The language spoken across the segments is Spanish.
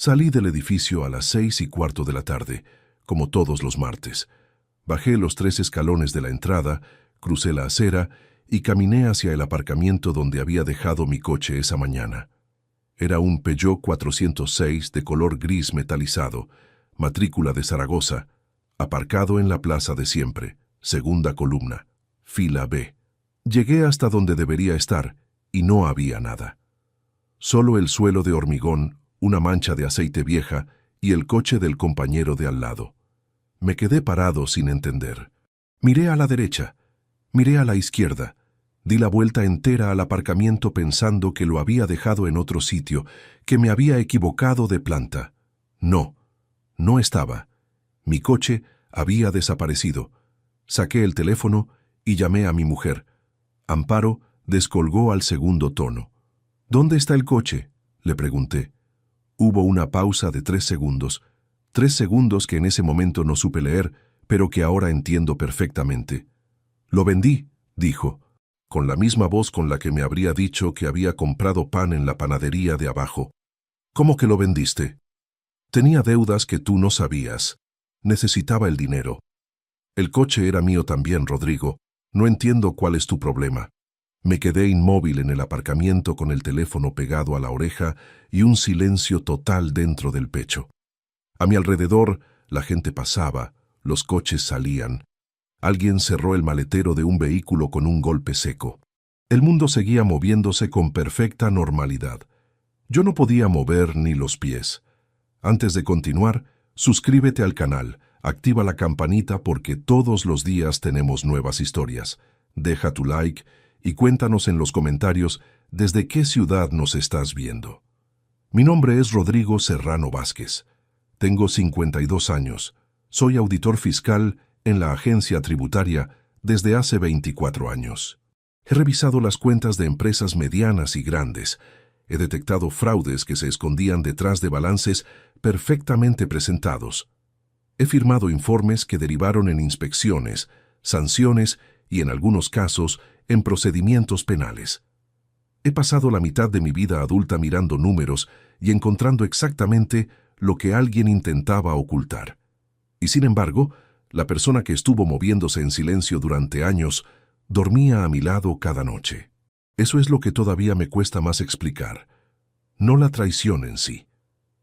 Salí del edificio a las 6:15 de la tarde, como todos los martes. Bajé los 3 escalones de la entrada, crucé la acera y caminé hacia el aparcamiento donde había dejado mi coche esa mañana. Era un Peugeot 406 de color gris metalizado, matrícula de Zaragoza, aparcado en la plaza de siempre, segunda columna, fila B. Llegué hasta donde debería estar y no había nada. Solo el suelo de hormigón, una mancha de aceite vieja y el coche del compañero de al lado. Me quedé parado sin entender. Miré a la derecha, miré a la izquierda, di la vuelta entera al aparcamiento pensando que lo había dejado en otro sitio, que me había equivocado de planta. No, no estaba. Mi coche había desaparecido. Saqué el teléfono y llamé a mi mujer. Amparo descolgó al segundo tono. ¿Dónde está el coche?, le pregunté. Hubo una pausa de 3 segundos. 3 segundos que en ese momento no supe leer, pero que ahora entiendo perfectamente. Lo vendí, dijo, con la misma voz con la que me habría dicho que había comprado pan en la panadería de abajo. ¿Cómo que lo vendiste? Tenía deudas que tú no sabías. Necesitaba el dinero. El coche era mío también, Rodrigo. No entiendo cuál es tu problema. Me quedé inmóvil en el aparcamiento con el teléfono pegado a la oreja y un silencio total dentro del pecho. A mi alrededor, la gente pasaba, los coches salían. Alguien cerró el maletero de un vehículo con un golpe seco. El mundo seguía moviéndose con perfecta normalidad. Yo no podía mover ni los pies. Antes de continuar, suscríbete al canal, activa la campanita porque todos los días tenemos nuevas historias. Deja tu like y cuéntanos en los comentarios desde qué ciudad nos estás viendo. Mi nombre es Rodrigo Serrano Vázquez. Tengo 52 años. Soy auditor fiscal en la agencia tributaria desde hace 24 años. He revisado las cuentas de empresas medianas y grandes. He detectado fraudes que se escondían detrás de balances perfectamente presentados. He firmado informes que derivaron en inspecciones, sanciones y, en algunos casos, en procedimientos penales. He pasado la mitad de mi vida adulta mirando números y encontrando exactamente lo que alguien intentaba ocultar. Y sin embargo, la persona que estuvo moviéndose en silencio durante años dormía a mi lado cada noche. Eso es lo que todavía me cuesta más explicar. No la traición en sí,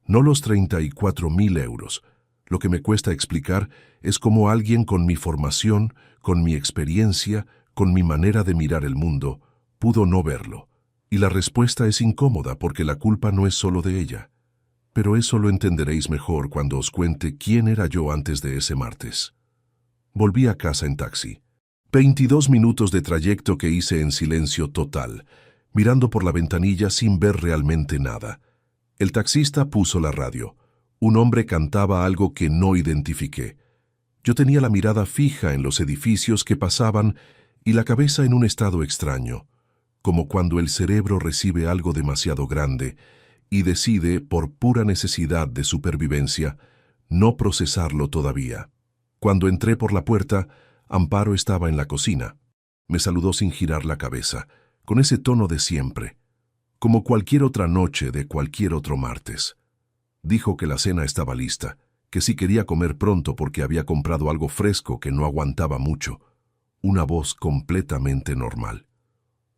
no los 34.000 euros. Lo que me cuesta explicar es cómo alguien con mi formación, con mi experiencia, con mi manera de mirar el mundo, pudo no verlo. Y la respuesta es incómoda porque la culpa no es solo de ella. Pero eso lo entenderéis mejor cuando os cuente quién era yo antes de ese martes. Volví a casa en taxi. 22 minutos de trayecto que hice en silencio total, mirando por la ventanilla sin ver realmente nada. El taxista puso la radio. Un hombre cantaba algo que no identifiqué. Yo tenía la mirada fija en los edificios que pasaban y la cabeza en un estado extraño, como cuando el cerebro recibe algo demasiado grande y decide, por pura necesidad de supervivencia, no procesarlo todavía. Cuando entré por la puerta, Amparo estaba en la cocina. Me saludó sin girar la cabeza, con ese tono de siempre, como cualquier otra noche de cualquier otro martes. Dijo que la cena estaba lista, que sí quería comer pronto porque había comprado algo fresco que no aguantaba mucho. Una voz completamente normal.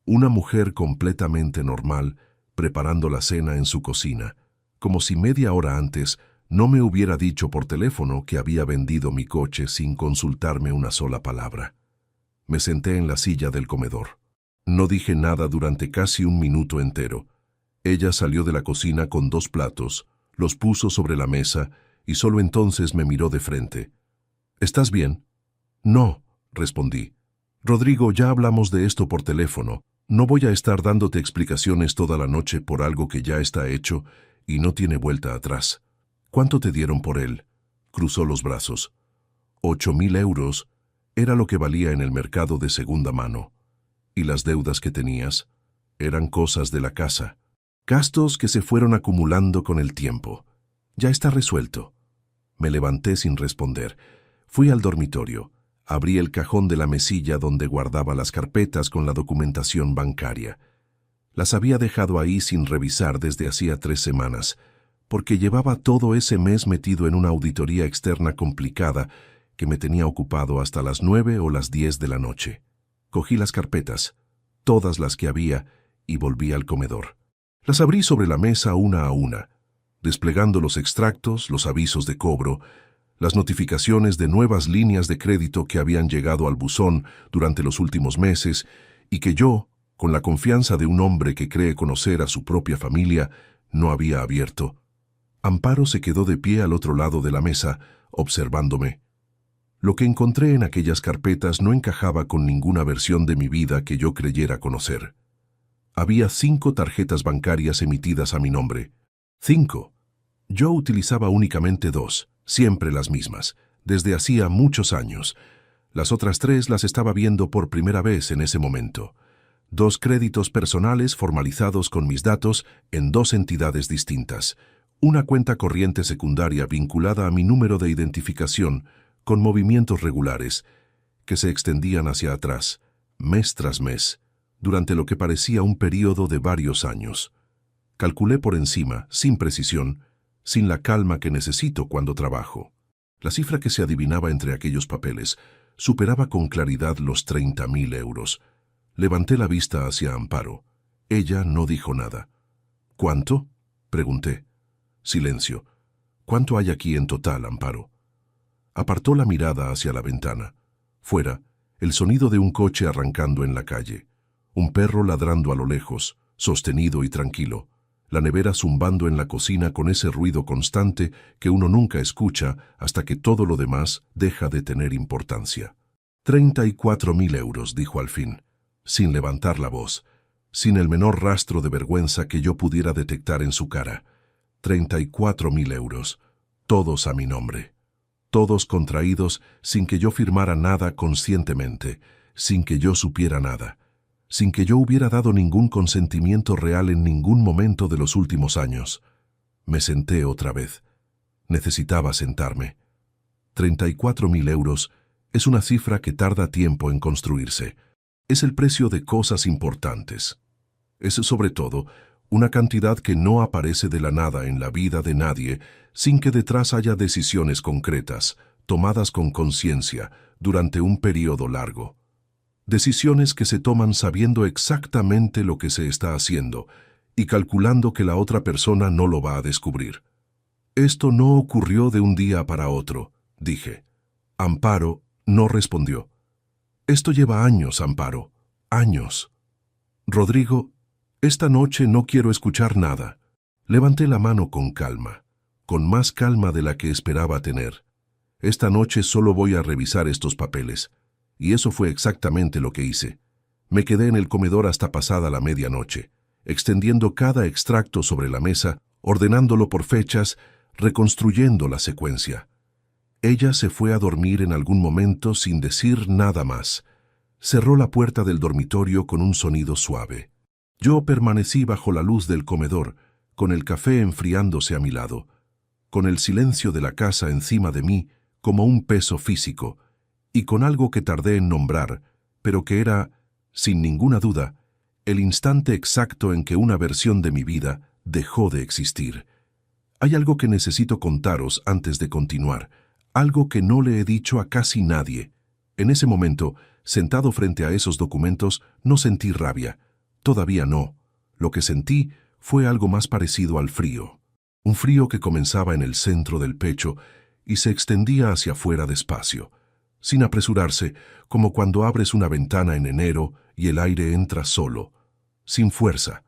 Una mujer completamente normal preparando la cena en su cocina, como si media hora antes no me hubiera dicho por teléfono que había vendido mi coche sin consultarme una sola palabra. Me senté en la silla del comedor. No dije nada durante casi un minuto entero. Ella salió de la cocina con 2 platos, los puso sobre la mesa y solo entonces me miró de frente. ¿Estás bien? No, respondí. Rodrigo, ya hablamos de esto por teléfono. No voy a estar dándote explicaciones toda la noche por algo que ya está hecho y no tiene vuelta atrás. ¿Cuánto te dieron por él? Cruzó los brazos. 8.000 euros era lo que valía en el mercado de segunda mano. ¿Y las deudas que tenías? Eran cosas de la casa. Gastos que se fueron acumulando con el tiempo. Ya está resuelto. Me levanté sin responder. Fui al dormitorio. Abrí el cajón de la mesilla donde guardaba las carpetas con la documentación bancaria. Las había dejado ahí sin revisar desde hacía 3 semanas, porque llevaba todo ese mes metido en una auditoría externa complicada que me tenía ocupado hasta las 9 o las 10 de la noche. Cogí las carpetas, todas las que había, y volví al comedor. Las abrí sobre la mesa una a una, desplegando los extractos, los avisos de cobro, las notificaciones de nuevas líneas de crédito que habían llegado al buzón durante los últimos meses y que yo, con la confianza de un hombre que cree conocer a su propia familia, no había abierto. Amparo se quedó de pie al otro lado de la mesa, observándome. Lo que encontré en aquellas carpetas no encajaba con ninguna versión de mi vida que yo creyera conocer. Había 5 tarjetas bancarias emitidas a mi nombre. 5. Yo utilizaba únicamente 2, siempre las mismas, desde hacía muchos años. Las otras 3 las estaba viendo por primera vez en ese momento. 2 créditos personales formalizados con mis datos en 2 entidades distintas. Una cuenta corriente secundaria vinculada a mi número de identificación, con movimientos regulares, que se extendían hacia atrás, mes tras mes, durante lo que parecía un período de varios años. Calculé por encima, sin precisión, sin la calma que necesito cuando trabajo. La cifra que se adivinaba entre aquellos papeles superaba con claridad los 30.000 euros. Levanté la vista hacia Amparo. Ella no dijo nada. ¿Cuánto?, pregunté. Silencio. ¿Cuánto hay aquí en total, Amparo? Apartó la mirada hacia la ventana. Fuera, el sonido de un coche arrancando en la calle. Un perro ladrando a lo lejos, sostenido y tranquilo. La nevera zumbando en la cocina con ese ruido constante que uno nunca escucha hasta que todo lo demás deja de tener importancia. 34.000 euros, dijo al fin, sin levantar la voz, sin el menor rastro de vergüenza que yo pudiera detectar en su cara. 34.000 euros, todos a mi nombre. Todos contraídos sin que yo firmara nada conscientemente, sin que yo supiera nada, sin que yo hubiera dado ningún consentimiento real en ningún momento de los últimos años. Me senté otra vez. Necesitaba sentarme. 34.000 euros es una cifra que tarda tiempo en construirse. Es el precio de cosas importantes. Es, sobre todo, una cantidad que no aparece de la nada en la vida de nadie sin que detrás haya decisiones concretas, tomadas con conciencia, durante un periodo largo. Decisiones que se toman sabiendo exactamente lo que se está haciendo y calculando que la otra persona no lo va a descubrir. Esto no ocurrió de un día para otro, dije. Amparo no respondió. Esto lleva años, Amparo, años. Rodrigo, esta noche no quiero escuchar nada. Levanté la mano con calma, con más calma de la que esperaba tener. Esta noche solo voy a revisar estos papeles. Y eso fue exactamente lo que hice. Me quedé en el comedor hasta pasada la medianoche, extendiendo cada extracto sobre la mesa, ordenándolo por fechas, reconstruyendo la secuencia. Ella se fue a dormir en algún momento sin decir nada más. Cerró la puerta del dormitorio con un sonido suave. Yo permanecí bajo la luz del comedor, con el café enfriándose a mi lado, con el silencio de la casa encima de mí como un peso físico, y con algo que tardé en nombrar, pero que era, sin ninguna duda, el instante exacto en que una versión de mi vida dejó de existir. Hay algo que necesito contaros antes de continuar, algo que no le he dicho a casi nadie. En ese momento, sentado frente a esos documentos, no sentí rabia. Todavía no. Lo que sentí fue algo más parecido al frío. Un frío que comenzaba en el centro del pecho y se extendía hacia afuera despacio, sin apresurarse, como cuando abres una ventana en enero y el aire entra solo, sin fuerza,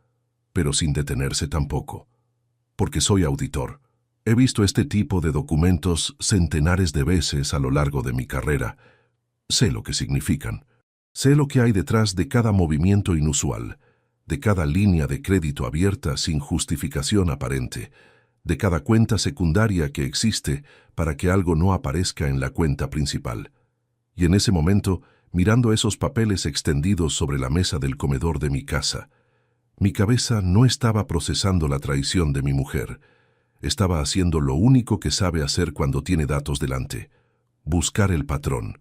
pero sin detenerse tampoco. Porque soy auditor. He visto este tipo de documentos centenares de veces a lo largo de mi carrera. Sé lo que significan. Sé lo que hay detrás de cada movimiento inusual, de cada línea de crédito abierta sin justificación aparente, de cada cuenta secundaria que existe para que algo no aparezca en la cuenta principal. Y en ese momento, mirando esos papeles extendidos sobre la mesa del comedor de mi casa, mi cabeza no estaba procesando la traición de mi mujer. Estaba haciendo lo único que sabe hacer cuando tiene datos delante: buscar el patrón.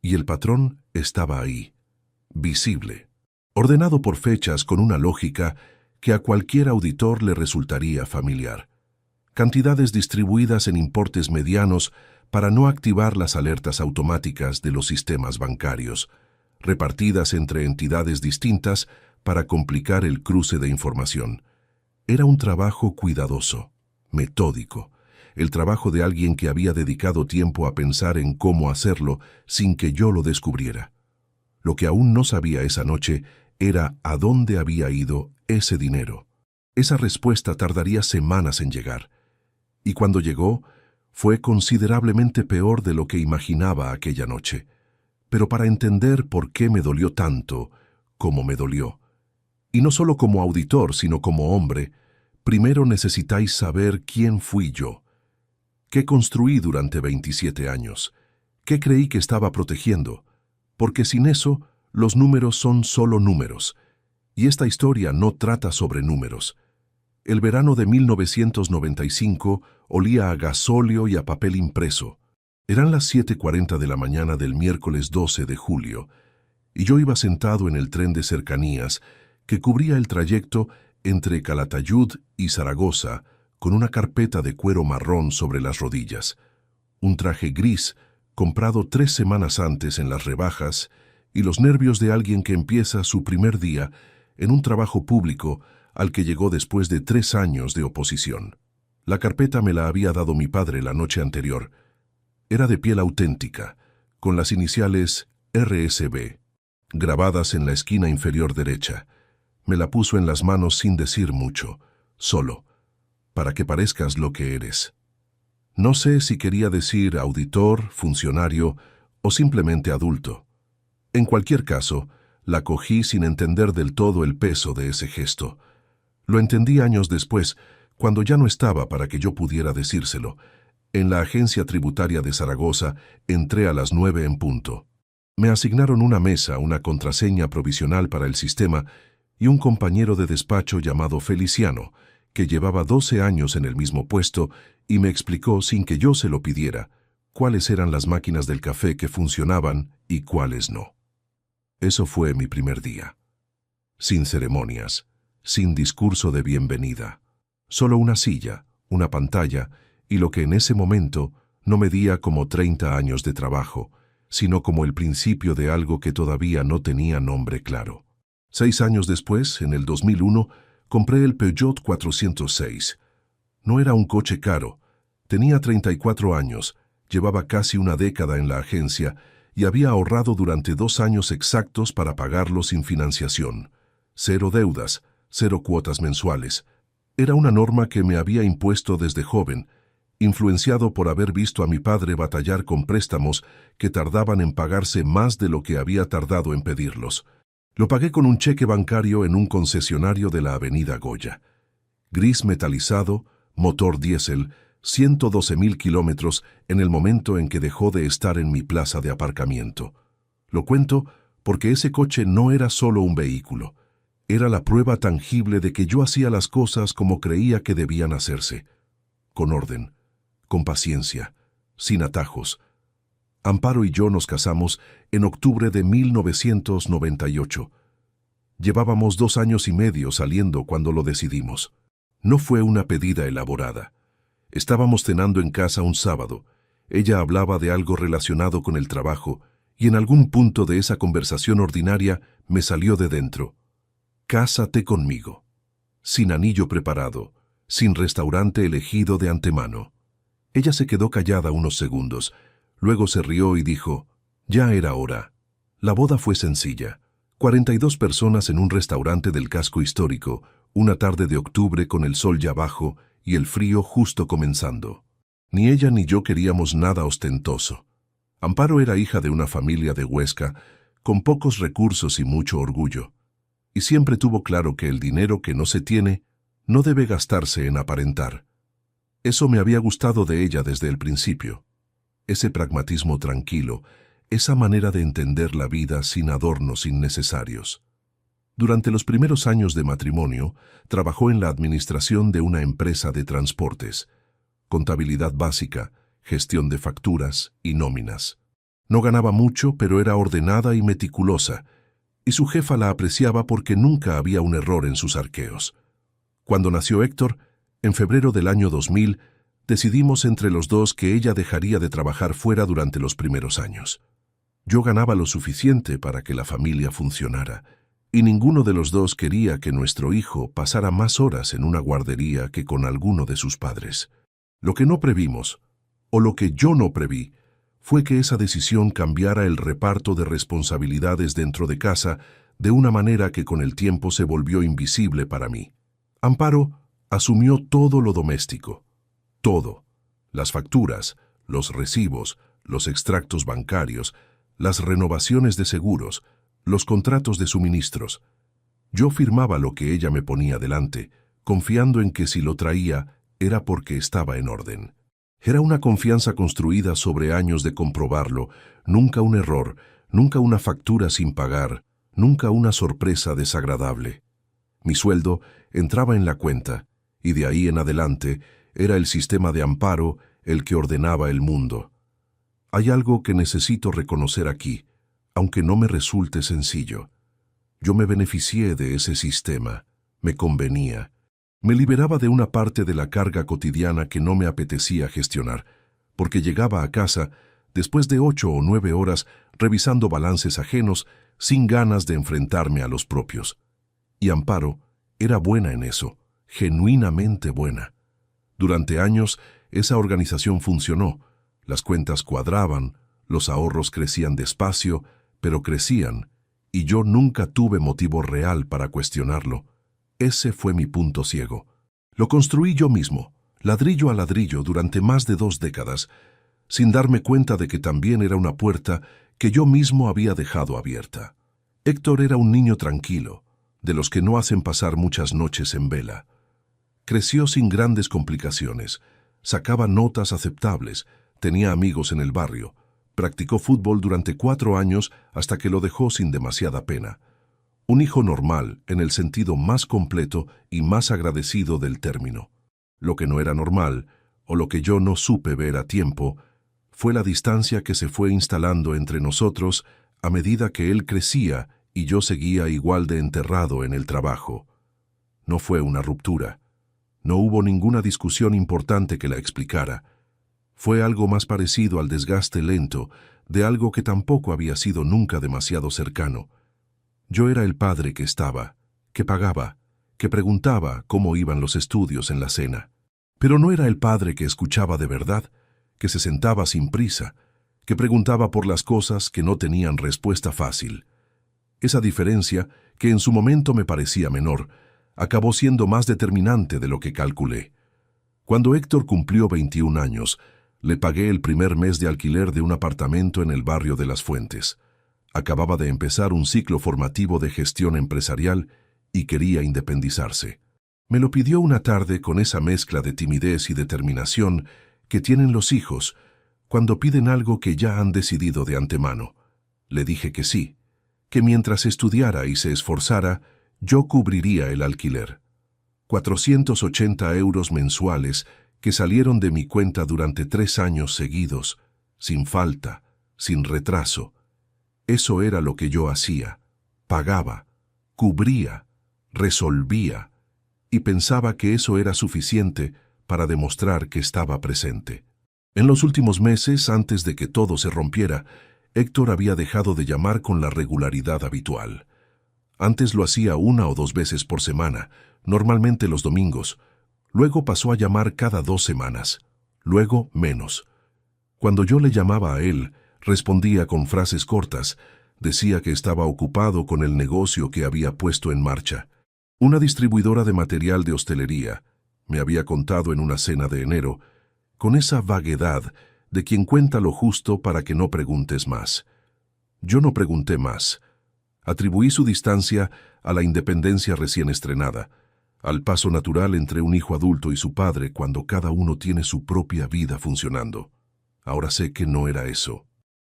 Y el patrón estaba ahí, visible, ordenado por fechas con una lógica que a cualquier auditor le resultaría familiar. cantidades distribuidas en importes medianos para no activar las alertas automáticas de los sistemas bancarios, repartidas entre entidades distintas para complicar el cruce de información. Era un trabajo cuidadoso, metódico, el trabajo de alguien que había dedicado tiempo a pensar en cómo hacerlo sin que yo lo descubriera. Lo que aún no sabía esa noche era a dónde había ido ese dinero. Esa respuesta tardaría semanas en llegar. Y cuando llegó, fue considerablemente peor de lo que imaginaba aquella noche. Pero para entender por qué me dolió tanto, como me dolió, y no solo como auditor, sino como hombre, primero necesitáis saber quién fui yo, qué construí durante 27 años, qué creí que estaba protegiendo, porque sin eso, los números son solo números, y esta historia no trata sobre números. El verano de 1995 olía a gasóleo y a papel impreso. Eran las 7:40 de la mañana del miércoles 12 de julio, y yo iba sentado en el tren de cercanías que cubría el trayecto entre Calatayud y Zaragoza con una carpeta de cuero marrón sobre las rodillas, un traje gris comprado 3 semanas antes en las rebajas y los nervios de alguien que empieza su primer día en un trabajo público al que llegó después de 3 años de oposición. La carpeta me la había dado mi padre la noche anterior. Era de piel auténtica, con las iniciales RSB, grabadas en la esquina inferior derecha. Me la puso en las manos sin decir mucho, solo, para que parezcas lo que eres. No sé si quería decir auditor, funcionario o simplemente adulto. En cualquier caso, la cogí sin entender del todo el peso de ese gesto. Lo entendí años después, cuando ya no estaba para que yo pudiera decírselo. En la agencia tributaria de Zaragoza entré a las 9 en punto. Me asignaron una mesa, una contraseña provisional para el sistema y un compañero de despacho llamado Feliciano, que llevaba 12 años en el mismo puesto y me explicó sin que yo se lo pidiera cuáles eran las máquinas del café que funcionaban y cuáles no. Eso fue mi primer día. Sin ceremonias, sin discurso de bienvenida. Solo una silla, una pantalla y lo que en ese momento no medía como 30 años de trabajo, sino como el principio de algo que todavía no tenía nombre claro. 6 años después, en el 2001, compré el Peugeot 406. No era un coche caro. Tenía 34 años, llevaba casi una década en la agencia y había ahorrado durante 2 años exactos para pagarlo sin financiación. 0 deudas, 0 cuotas mensuales. Era una norma que me había impuesto desde joven, influenciado por haber visto a mi padre batallar con préstamos que tardaban en pagarse más de lo que había tardado en pedirlos. Lo pagué con un cheque bancario en un concesionario de la avenida Goya. Gris metalizado, motor diésel, 112.000 kilómetros en el momento en que dejó de estar en mi plaza de aparcamiento. Lo cuento porque ese coche no era solo un vehículo. Era la prueba tangible de que yo hacía las cosas como creía que debían hacerse. Con orden, con paciencia, sin atajos. Amparo y yo nos casamos en octubre de 1998. Llevábamos 2 años y medio saliendo cuando lo decidimos. No fue una pedida elaborada. Estábamos cenando en casa un sábado. Ella hablaba de algo relacionado con el trabajo y en algún punto de esa conversación ordinaria me salió de dentro. Cásate conmigo. Sin anillo preparado, sin restaurante elegido de antemano. Ella se quedó callada unos segundos. Luego se rió y dijo, ya era hora. La boda fue sencilla. 42 personas en un restaurante del casco histórico, una tarde de octubre con el sol ya bajo y el frío justo comenzando. Ni ella ni yo queríamos nada ostentoso. Amparo era hija de una familia de Huesca, con pocos recursos y mucho orgullo. Y siempre tuvo claro que el dinero que no se tiene no debe gastarse en aparentar. Eso me había gustado de ella desde el principio. Ese pragmatismo tranquilo, esa manera de entender la vida sin adornos innecesarios. Durante los primeros años de matrimonio, trabajó en la administración de una empresa de transportes, contabilidad básica, gestión de facturas y nóminas. No ganaba mucho, pero era ordenada y meticulosa, y su jefa la apreciaba porque nunca había un error en sus arqueos. Cuando nació Héctor, En febrero del año 2000, decidimos entre los dos que ella dejaría de trabajar fuera durante los primeros años. Yo ganaba lo suficiente para que la familia funcionara, y ninguno de los dos quería que nuestro hijo pasara más horas en una guardería que con alguno de sus padres. Lo que no previmos, o lo que yo no preví, fue que esa decisión cambiara el reparto de responsabilidades dentro de casa de una manera que con el tiempo se volvió invisible para mí. Amparo asumió todo lo doméstico, todo, las facturas, los recibos, los extractos bancarios, las renovaciones de seguros, los contratos de suministros. Yo firmaba lo que ella me ponía delante, confiando en que si lo traía era porque estaba en orden. Era una confianza construida sobre años de comprobarlo, nunca un error, nunca una factura sin pagar, nunca una sorpresa desagradable. Mi sueldo entraba en la cuenta, y de ahí en adelante era el sistema de Amparo el que ordenaba el mundo. Hay algo que necesito reconocer aquí, aunque no me resulte sencillo. Yo me beneficié de ese sistema, me convenía. Me liberaba de una parte de la carga cotidiana que no me apetecía gestionar, porque llegaba a casa después de 8 o 9 horas revisando balances ajenos sin ganas de enfrentarme a los propios. Y Amparo era buena en eso, genuinamente buena. Durante años esa organización funcionó, las cuentas cuadraban, los ahorros crecían despacio, pero crecían, y yo nunca tuve motivo real para cuestionarlo. Ese fue mi punto ciego. Lo construí yo mismo, ladrillo a ladrillo, durante más de 2 décadas, sin darme cuenta de que también era una puerta que yo mismo había dejado abierta. Héctor era un niño tranquilo, de los que no hacen pasar muchas noches en vela. Creció sin grandes complicaciones, sacaba notas aceptables, tenía amigos en el barrio, practicó fútbol durante 4 años hasta que lo dejó sin demasiada pena. Un hijo normal en el sentido más completo y más agradecido del término. Lo que no era normal, o lo que yo no supe ver a tiempo, fue la distancia que se fue instalando entre nosotros a medida que él crecía y yo seguía igual de enterrado en el trabajo. No fue una ruptura. No hubo ninguna discusión importante que la explicara. Fue algo más parecido al desgaste lento de algo que tampoco había sido nunca demasiado cercano. Yo era el padre que estaba, que pagaba, que preguntaba cómo iban los estudios en la cena. Pero no era el padre que escuchaba de verdad, que se sentaba sin prisa, que preguntaba por las cosas que no tenían respuesta fácil. Esa diferencia, que en su momento me parecía menor, acabó siendo más determinante de lo que calculé. Cuando Héctor cumplió 21 años, le pagué el primer mes de alquiler de un apartamento en el barrio de Las Fuentes. Acababa de empezar un ciclo formativo de gestión empresarial y quería independizarse. Me lo pidió una tarde con esa mezcla de timidez y determinación que tienen los hijos cuando piden algo que ya han decidido de antemano. Le dije que sí, que mientras estudiara y se esforzara, yo cubriría el alquiler. 480 euros mensuales que salieron de mi cuenta durante 3 años seguidos, sin falta, sin retraso. Eso era lo que yo hacía. Pagaba, cubría, resolvía, y pensaba que eso era suficiente para demostrar que estaba presente. En los últimos meses, antes de que todo se rompiera, Héctor había dejado de llamar con la regularidad habitual. Antes lo hacía 1 o 2 veces por semana, normalmente los domingos. Luego pasó a llamar cada 2 semanas, luego menos. Cuando yo le llamaba a él, respondía con frases cortas, decía que estaba ocupado con el negocio que había puesto en marcha. Una distribuidora de material de hostelería, me había contado en una cena de enero, con esa vaguedad de quien cuenta lo justo para que no preguntes más. Yo no pregunté más. Atribuí su distancia a la independencia recién estrenada, al paso natural entre un hijo adulto y su padre cuando cada uno tiene su propia vida funcionando. Ahora sé que no era eso.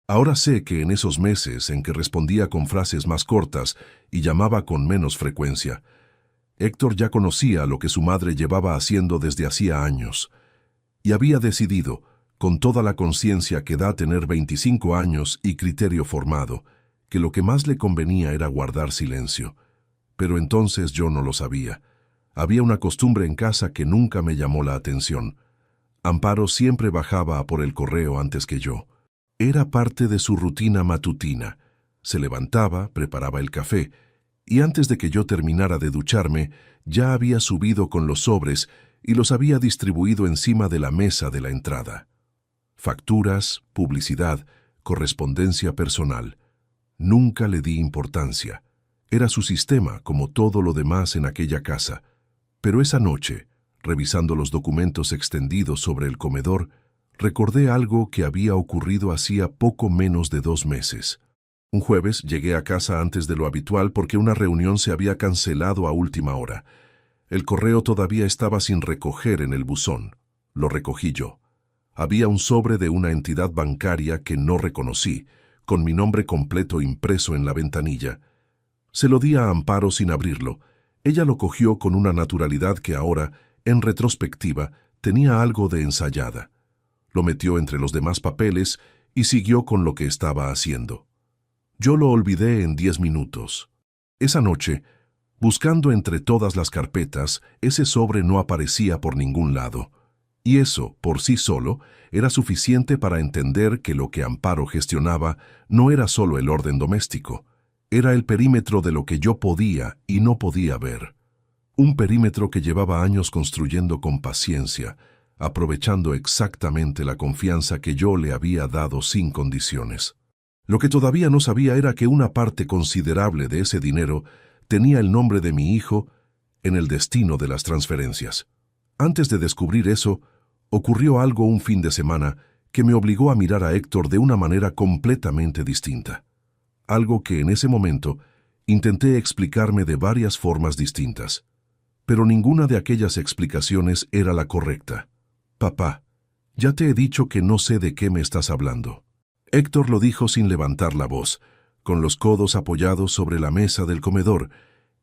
Ahora sé que en esos meses en que respondía con frases más cortas y llamaba con menos frecuencia, Héctor ya conocía lo que su madre llevaba haciendo desde hacía años, y había decidido, con toda la conciencia que da tener 25 años y criterio formado, que lo que más le convenía era guardar silencio. Pero entonces yo no lo sabía. Había una costumbre en casa que nunca me llamó la atención. Amparo siempre bajaba a por el correo antes que yo. Era parte de su rutina matutina. Se levantaba, preparaba el café, y antes de que yo terminara de ducharme, ya había subido con los sobres y los había distribuido encima de la mesa de la entrada. Facturas, publicidad, correspondencia personal. Nunca le di importancia. Era su sistema, como todo lo demás en aquella casa. Pero esa noche, revisando los documentos extendidos sobre el comedor, recordé algo que había ocurrido hacía poco menos de 2 meses. Un jueves llegué a casa antes de lo habitual porque una reunión se había cancelado a última hora. El correo todavía estaba sin recoger en el buzón. Lo recogí yo. Había un sobre de una entidad bancaria que no reconocí, con mi nombre completo impreso en la ventanilla. Se lo di a Amparo sin abrirlo. Ella lo cogió con una naturalidad que ahora, en retrospectiva, tenía algo de ensayada. Lo metió entre los demás papeles y siguió con lo que estaba haciendo. Yo lo olvidé en 10 minutos. Esa noche, buscando entre todas las carpetas, ese sobre no aparecía por ningún lado. Y eso, por sí solo, era suficiente para entender que lo que Amparo gestionaba no era solo el orden doméstico. Era el perímetro de lo que yo podía y no podía ver. Un perímetro que llevaba años construyendo con paciencia, aprovechando exactamente la confianza que yo le había dado sin condiciones. Lo que todavía no sabía era que una parte considerable de ese dinero tenía el nombre de mi hijo en el destino de las transferencias. Antes de descubrir eso, ocurrió algo un fin de semana que me obligó a mirar a Héctor de una manera completamente distinta. Algo que en ese momento intenté explicarme de varias formas distintas. Pero ninguna de aquellas explicaciones era la correcta. Papá, ya te he dicho que no sé de qué me estás hablando. Héctor lo dijo sin levantar la voz, con los codos apoyados sobre la mesa del comedor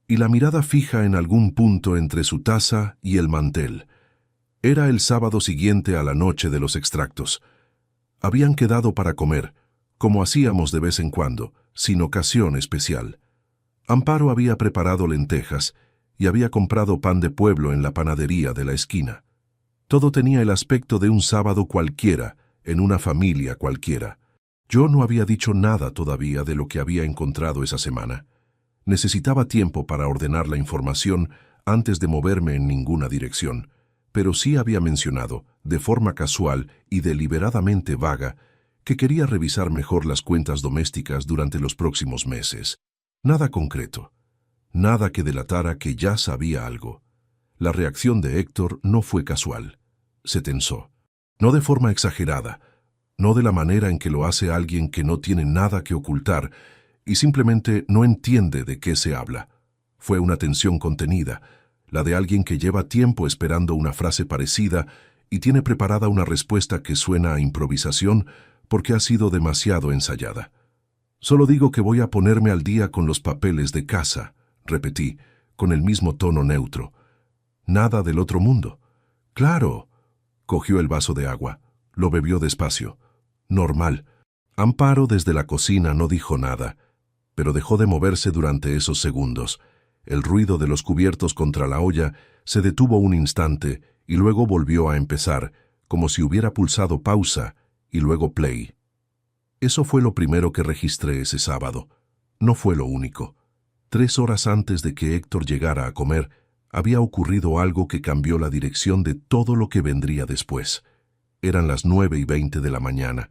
y la mirada fija en algún punto entre su taza y el mantel. Era el sábado siguiente a la noche de los extractos. Habían quedado para comer, como hacíamos de vez en cuando, sin ocasión especial. Amparo había preparado lentejas y había comprado pan de pueblo en la panadería de la esquina. Todo tenía el aspecto de un sábado cualquiera, en una familia cualquiera. Yo no había dicho nada todavía de lo que había encontrado esa semana. Necesitaba tiempo para ordenar la información antes de moverme en ninguna dirección, pero sí había mencionado, de forma casual y deliberadamente vaga, que quería revisar mejor las cuentas domésticas durante los próximos meses. Nada concreto. Nada que delatara que ya sabía algo. La reacción de Héctor no fue casual. Se tensó. No de forma exagerada, no de la manera en que lo hace alguien que no tiene nada que ocultar y simplemente no entiende de qué se habla. Fue una tensión contenida, la de alguien que lleva tiempo esperando una frase parecida y tiene preparada una respuesta que suena a improvisación porque ha sido demasiado ensayada. Solo digo que voy a ponerme al día con los papeles de casa, repetí, con el mismo tono neutro. Nada del otro mundo. Claro. Cogió el vaso de agua. Lo bebió despacio. Normal. Amparo desde la cocina no dijo nada, pero dejó de moverse durante esos segundos. El ruido de los cubiertos contra la olla se detuvo un instante y luego volvió a empezar, como si hubiera pulsado pausa y luego play. Eso fue lo primero que registré ese sábado. No fue lo único. 3 horas antes de que Héctor llegara a comer, había ocurrido algo que cambió la dirección de todo lo que vendría después. Eran las 9:20 de la mañana.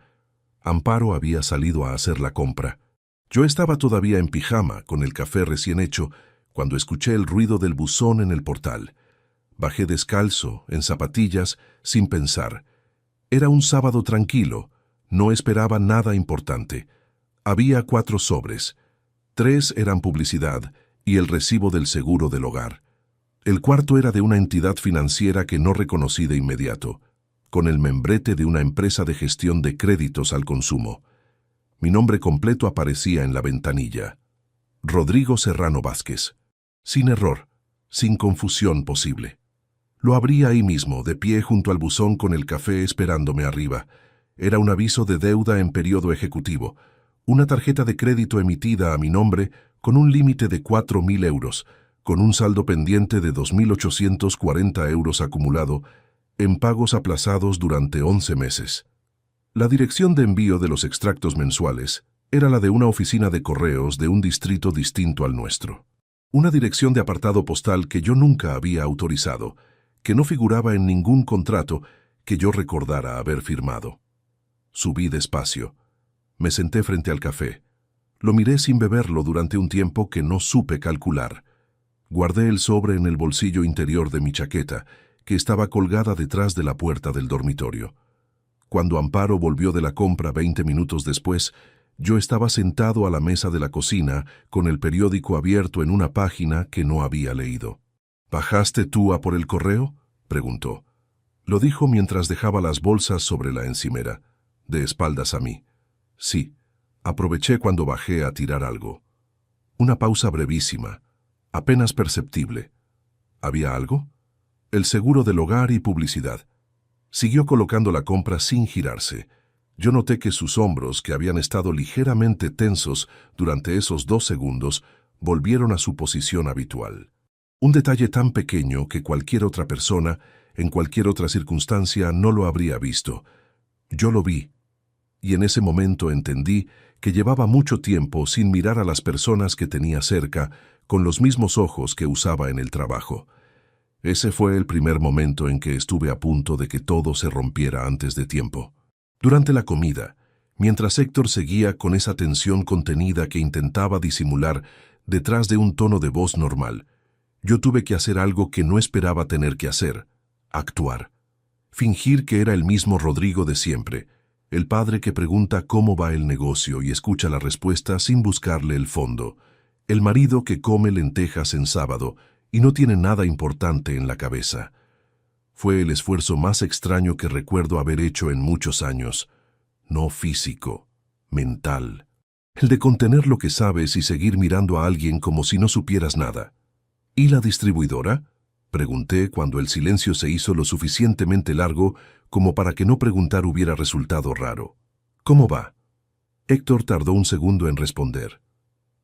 Amparo había salido a hacer la compra. Yo estaba todavía en pijama, con el café recién hecho, cuando escuché el ruido del buzón en el portal. Bajé descalzo, en zapatillas, sin pensar. Era un sábado tranquilo. No esperaba nada importante. Había 4 sobres. 3 eran publicidad y el recibo del seguro del hogar. El cuarto era de una entidad financiera que no reconocí de inmediato, con el membrete de una empresa de gestión de créditos al consumo. Mi nombre completo aparecía en la ventanilla. Rodrigo Serrano Vázquez. Sin error, sin confusión posible. Lo abrí ahí mismo, de pie junto al buzón con el café esperándome arriba. Era un aviso de deuda en periodo ejecutivo, una tarjeta de crédito emitida a mi nombre con un límite de 4.000 euros, con un saldo pendiente de 2.840 euros acumulado en pagos aplazados durante 11 meses. La dirección de envío de los extractos mensuales era la de una oficina de correos de un distrito distinto al nuestro. Una dirección de apartado postal que yo nunca había autorizado, que no figuraba en ningún contrato que yo recordara haber firmado. Subí despacio. Me senté frente al café. Lo miré sin beberlo durante un tiempo que no supe calcular. Guardé el sobre en el bolsillo interior de mi chaqueta, que estaba colgada detrás de la puerta del dormitorio. Cuando Amparo volvió de la compra 20 minutos después, yo estaba sentado a la mesa de la cocina con el periódico abierto en una página que no había leído. ¿Bajaste tú a por el correo?, preguntó. Lo dijo mientras dejaba las bolsas sobre la encimera, de espaldas a mí. Sí, aproveché cuando bajé a tirar algo. Una pausa brevísima, apenas perceptible. ¿Había algo? El seguro del hogar y publicidad. Siguió colocando la compra sin girarse. Yo noté que sus hombros, que habían estado ligeramente tensos durante esos 2 segundos, volvieron a su posición habitual. Un detalle tan pequeño que cualquier otra persona, en cualquier otra circunstancia, no lo habría visto. Yo lo vi, y en ese momento entendí que llevaba mucho tiempo sin mirar a las personas que tenía cerca con los mismos ojos que usaba en el trabajo. Ese fue el primer momento en que estuve a punto de que todo se rompiera antes de tiempo. Durante la comida, mientras Héctor seguía con esa tensión contenida que intentaba disimular detrás de un tono de voz normal, yo tuve que hacer algo que no esperaba tener que hacer: actuar. Fingir que era el mismo Rodrigo de siempre, el padre que pregunta cómo va el negocio y escucha la respuesta sin buscarle el fondo, el marido que come lentejas en sábado y no tiene nada importante en la cabeza. Fue el esfuerzo más extraño que recuerdo haber hecho en muchos años. No físico, mental. El de contener lo que sabes y seguir mirando a alguien como si no supieras nada. ¿Y la distribuidora?, pregunté cuando el silencio se hizo lo suficientemente largo como para que no preguntar hubiera resultado raro. ¿Cómo va? Héctor tardó un segundo en responder.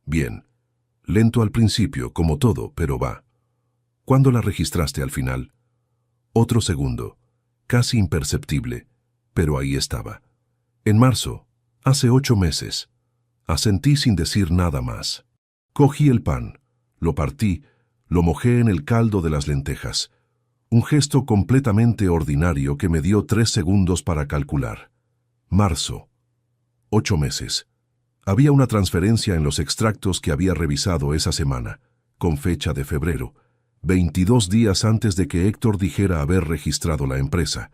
Bien. Lento al principio, como todo, pero va. ¿Cuándo la registraste al final? Otro segundo, casi imperceptible, pero ahí estaba. En marzo, hace 8 meses. Asentí sin decir nada más. Cogí el pan, lo partí, lo mojé en el caldo de las lentejas. Un gesto completamente ordinario que me dio 3 segundos para calcular. Marzo. 8 meses. Había una transferencia en los extractos que había revisado esa semana, con fecha de febrero, 22 días antes de que Héctor dijera haber registrado la empresa.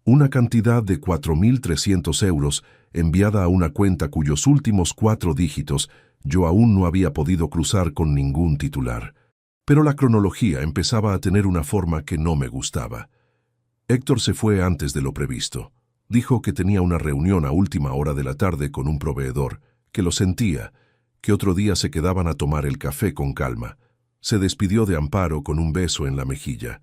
Una cantidad de 4.300 euros enviada a una cuenta cuyos últimos 4 dígitos yo aún no había podido cruzar con ningún titular. Pero la cronología empezaba a tener una forma que no me gustaba. Héctor se fue antes de lo previsto. Dijo que tenía una reunión a última hora de la tarde con un proveedor, que lo sentía, que otro día se quedaban a tomar el café con calma. Se despidió de Amparo con un beso en la mejilla.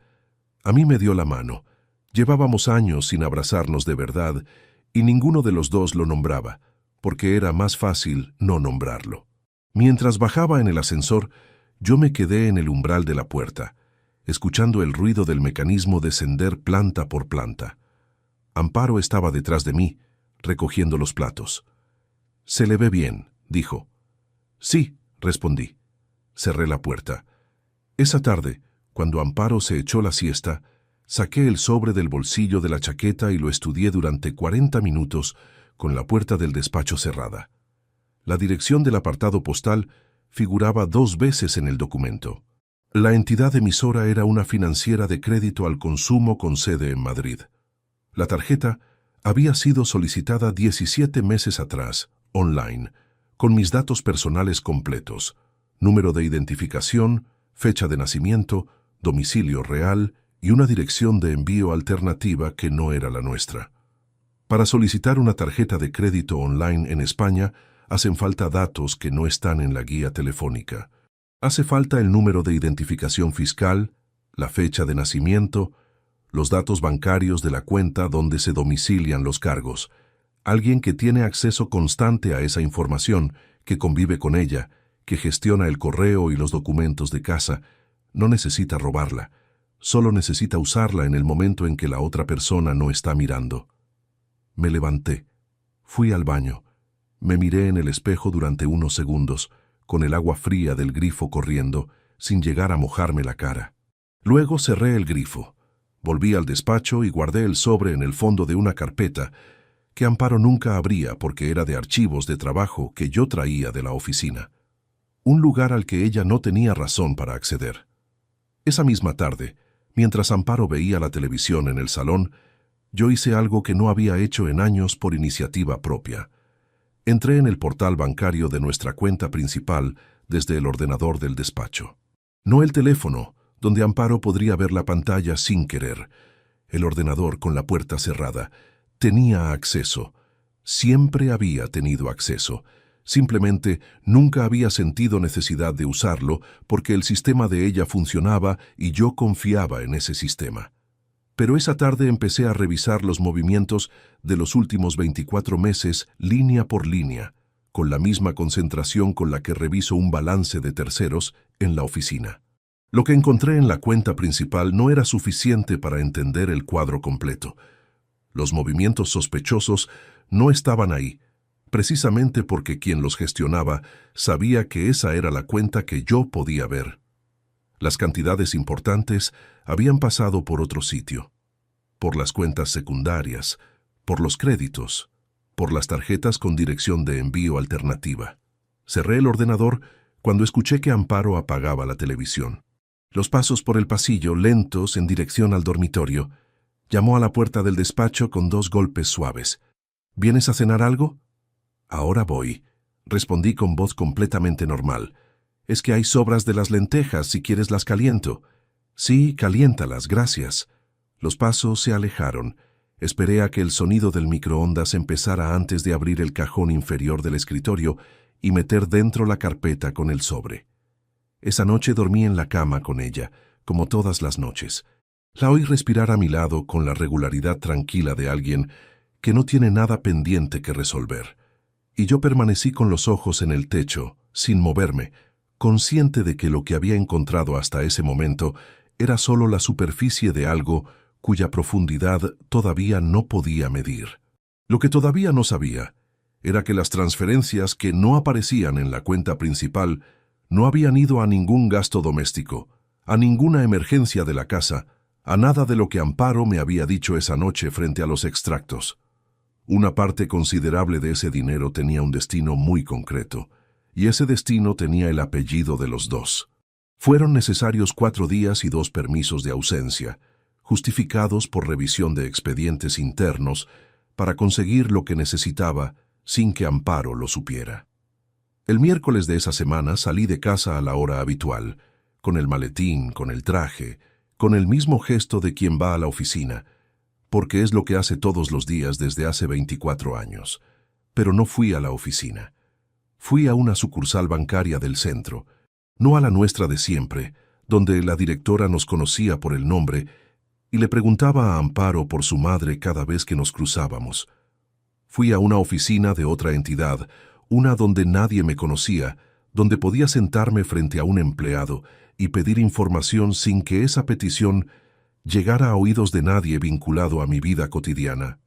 A mí me dio la mano. Llevábamos años sin abrazarnos de verdad y ninguno de los dos lo nombraba, porque era más fácil no nombrarlo. Mientras bajaba en el ascensor, yo me quedé en el umbral de la puerta, escuchando el ruido del mecanismo descender planta por planta. Amparo estaba detrás de mí, recogiendo los platos. «Se le ve bien», dijo. «Sí», respondí. Cerré la puerta. Esa tarde, cuando Amparo se echó la siesta, saqué el sobre del bolsillo de la chaqueta y lo estudié durante 40 minutos con la puerta del despacho cerrada. La dirección del apartado postal figuraba 2 veces en el documento. La entidad emisora era una financiera de crédito al consumo con sede en Madrid. La tarjeta había sido solicitada 17 meses atrás, online, con mis datos personales completos: número de identificación, fecha de nacimiento, domicilio real y una dirección de envío alternativa que no era la nuestra. Para solicitar una tarjeta de crédito online en España, hacen falta datos que no están en la guía telefónica. Hace falta el número de identificación fiscal, la fecha de nacimiento, los datos bancarios de la cuenta donde se domicilian los cargos, alguien que tiene acceso constante a esa información, que convive con ella, que gestiona el correo y los documentos de casa, no necesita robarla, solo necesita usarla en el momento en que la otra persona no está mirando. Me levanté, fui al baño, me miré en el espejo durante unos segundos, con el agua fría del grifo corriendo, sin llegar a mojarme la cara. Luego cerré el grifo, volví al despacho y guardé el sobre en el fondo de una carpeta que Amparo nunca abría porque era de archivos de trabajo que yo traía de la oficina. Un lugar al que ella no tenía razón para acceder. Esa misma tarde, mientras Amparo veía la televisión en el salón, yo hice algo que no había hecho en años por iniciativa propia. Entré en el portal bancario de nuestra cuenta principal desde el ordenador del despacho. No el teléfono, donde Amparo podría ver la pantalla sin querer. El ordenador con la puerta cerrada. Tenía acceso. Siempre había tenido acceso. Simplemente nunca había sentido necesidad de usarlo porque el sistema de ella funcionaba y yo confiaba en ese sistema. Pero esa tarde empecé a revisar los movimientos de los últimos 24 meses línea por línea, con la misma concentración con la que reviso un balance de terceros en la oficina. Lo que encontré en la cuenta principal no era suficiente para entender el cuadro completo. Los movimientos sospechosos no estaban ahí, precisamente porque quien los gestionaba sabía que esa era la cuenta que yo podía ver. Las cantidades importantes habían pasado por otro sitio, por las cuentas secundarias, por los créditos, por las tarjetas con dirección de envío alternativa. Cerré el ordenador cuando escuché que Amparo apagaba la televisión. Los pasos por el pasillo, lentos en dirección al dormitorio. Llamó a la puerta del despacho con 2 golpes suaves. ¿Vienes a cenar algo? Ahora voy, respondí con voz completamente normal. Es que hay sobras de las lentejas, si quieres las caliento. Sí, caliéntalas, gracias. Los pasos se alejaron. Esperé a que el sonido del microondas empezara antes de abrir el cajón inferior del escritorio y meter dentro la carpeta con el sobre. Esa noche dormí en la cama con ella, como todas las noches. La oí respirar a mi lado con la regularidad tranquila de alguien que no tiene nada pendiente que resolver. Y yo permanecí con los ojos en el techo, sin moverme, consciente de que lo que había encontrado hasta ese momento era solo la superficie de algo cuya profundidad todavía no podía medir. Lo que todavía no sabía era que las transferencias que no aparecían en la cuenta principal no habían ido a ningún gasto doméstico, a ninguna emergencia de la casa, a nada de lo que Amparo me había dicho esa noche frente a los extractos. Una parte considerable de ese dinero tenía un destino muy concreto, y ese destino tenía el apellido de los dos. Fueron necesarios 4 días y 2 permisos de ausencia, justificados por revisión de expedientes internos, para conseguir lo que necesitaba sin que Amparo lo supiera. El miércoles de esa semana salí de casa a la hora habitual, con el maletín, con el traje, con el mismo gesto de quien va a la oficina, porque es lo que hace todos los días desde hace 24 años. Pero no fui a la oficina. Fui a una sucursal bancaria del centro, no a la nuestra de siempre, donde la directora nos conocía por el nombre y le preguntaba a Amparo por su madre cada vez que nos cruzábamos. Fui a una oficina de otra entidad, una donde nadie me conocía, donde podía sentarme frente a un empleado y pedir información sin que esa petición llegara a oídos de nadie vinculado a mi vida cotidiana.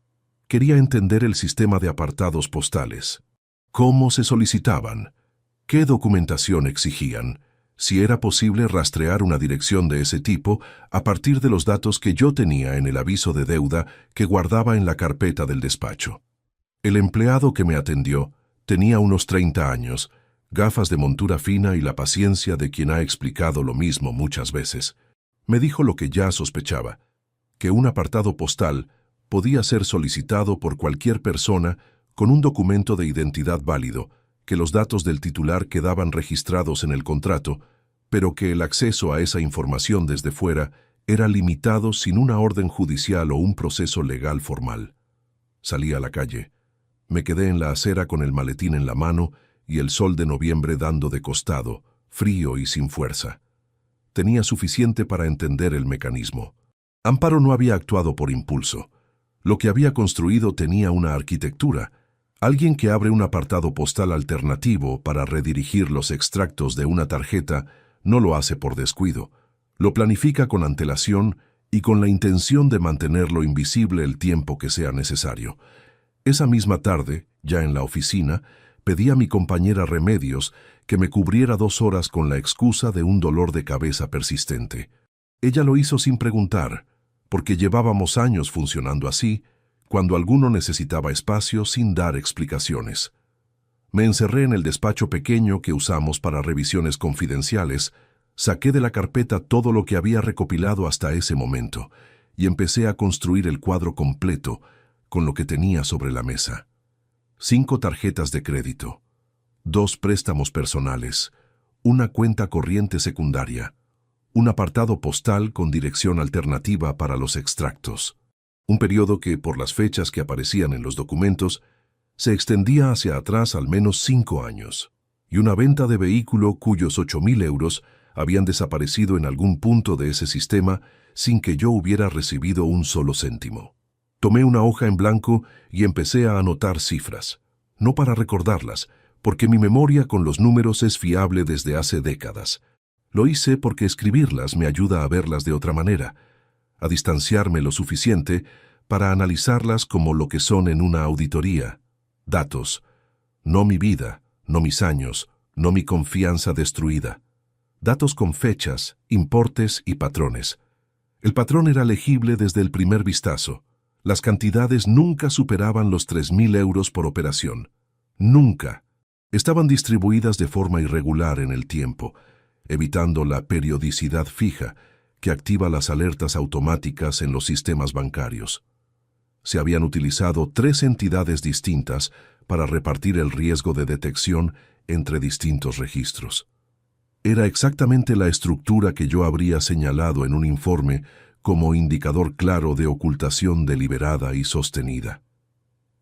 Quería entender el sistema de apartados postales. ¿Cómo se solicitaban? ¿Qué documentación exigían? Si era posible rastrear una dirección de ese tipo a partir de los datos que yo tenía en el aviso de deuda que guardaba en la carpeta del despacho. El empleado que me atendió tenía unos 30 años, gafas de montura fina y la paciencia de quien ha explicado lo mismo muchas veces. Me dijo lo que ya sospechaba, que un apartado postal podía ser solicitado por cualquier persona con un documento de identidad válido, que los datos del titular quedaban registrados en el contrato, pero que el acceso a esa información desde fuera era limitado sin una orden judicial o un proceso legal formal. Salí a la calle. Me quedé en la acera con el maletín en la mano y el sol de noviembre dando de costado, frío y sin fuerza. Tenía suficiente para entender el mecanismo. Amparo no había actuado por impulso. Lo que había construido tenía una arquitectura. Alguien que abre un apartado postal alternativo para redirigir los extractos de una tarjeta no lo hace por descuido. Lo planifica con antelación y con la intención de mantenerlo invisible el tiempo que sea necesario. Esa misma tarde, ya en la oficina, pedí a mi compañera Remedios que me cubriera 2 horas con la excusa de un dolor de cabeza persistente. Ella lo hizo sin preguntar, porque llevábamos años funcionando así, cuando alguno necesitaba espacio sin dar explicaciones. Me encerré en el despacho pequeño que usamos para revisiones confidenciales, saqué de la carpeta todo lo que había recopilado hasta ese momento y empecé a construir el cuadro completo con lo que tenía sobre la mesa. 5 tarjetas de crédito, 2 préstamos personales, una cuenta corriente secundaria, un apartado postal con dirección alternativa para los extractos, un periodo que, por las fechas que aparecían en los documentos, se extendía hacia atrás al menos 5 años, y una venta de vehículo cuyos 8.000 euros habían desaparecido en algún punto de ese sistema sin que yo hubiera recibido un solo céntimo. Tomé una hoja en blanco y empecé a anotar cifras, no para recordarlas, porque mi memoria con los números es fiable desde hace décadas. Lo hice porque escribirlas me ayuda a verlas de otra manera, a distanciarme lo suficiente para analizarlas como lo que son en una auditoría. Datos, no mi vida, no mis años, no mi confianza destruida. Datos con fechas, importes y patrones. El patrón era legible desde el primer vistazo. Las cantidades nunca superaban los 3.000 euros por operación. Nunca. Estaban distribuidas de forma irregular en el tiempo, evitando la periodicidad fija que activa las alertas automáticas en los sistemas bancarios. Se habían utilizado 3 entidades distintas para repartir el riesgo de detección entre distintos registros. Era exactamente la estructura que yo habría señalado en un informe como indicador claro de ocultación deliberada y sostenida.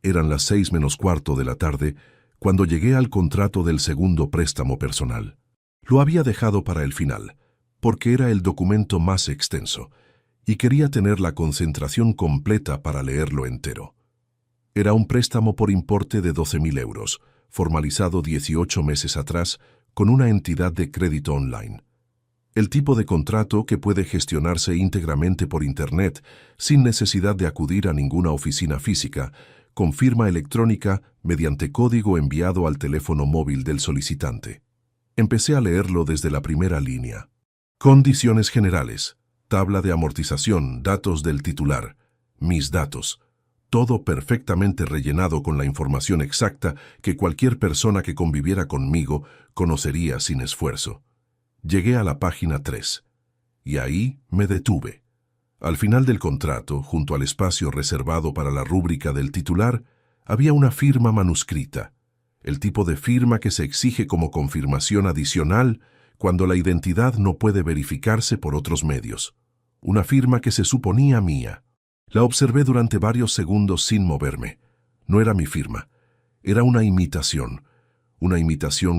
Eran las 6:45 de la tarde cuando llegué al contrato del segundo préstamo personal. Lo había dejado para el final, porque era el documento más extenso, y quería tener la concentración completa para leerlo entero. Era un préstamo por importe de 12.000 euros, formalizado 18 meses atrás con una entidad de crédito online. El tipo de contrato que puede gestionarse íntegramente por Internet sin necesidad de acudir a ninguna oficina física, con firma electrónica mediante código enviado al teléfono móvil del solicitante. Empecé a leerlo desde la primera línea. Condiciones generales, tabla de amortización, datos del titular, mis datos. Todo perfectamente rellenado con la información exacta que cualquier persona que conviviera conmigo conocería sin esfuerzo. Llegué a la página 3, y ahí me detuve. Al final del contrato, junto al espacio reservado para la rúbrica del titular, había una firma manuscrita, el tipo de firma que se exige como confirmación adicional cuando la identidad no puede verificarse por otros medios. Una firma que se suponía mía. La observé durante varios segundos sin moverme. No era mi firma. Era una imitación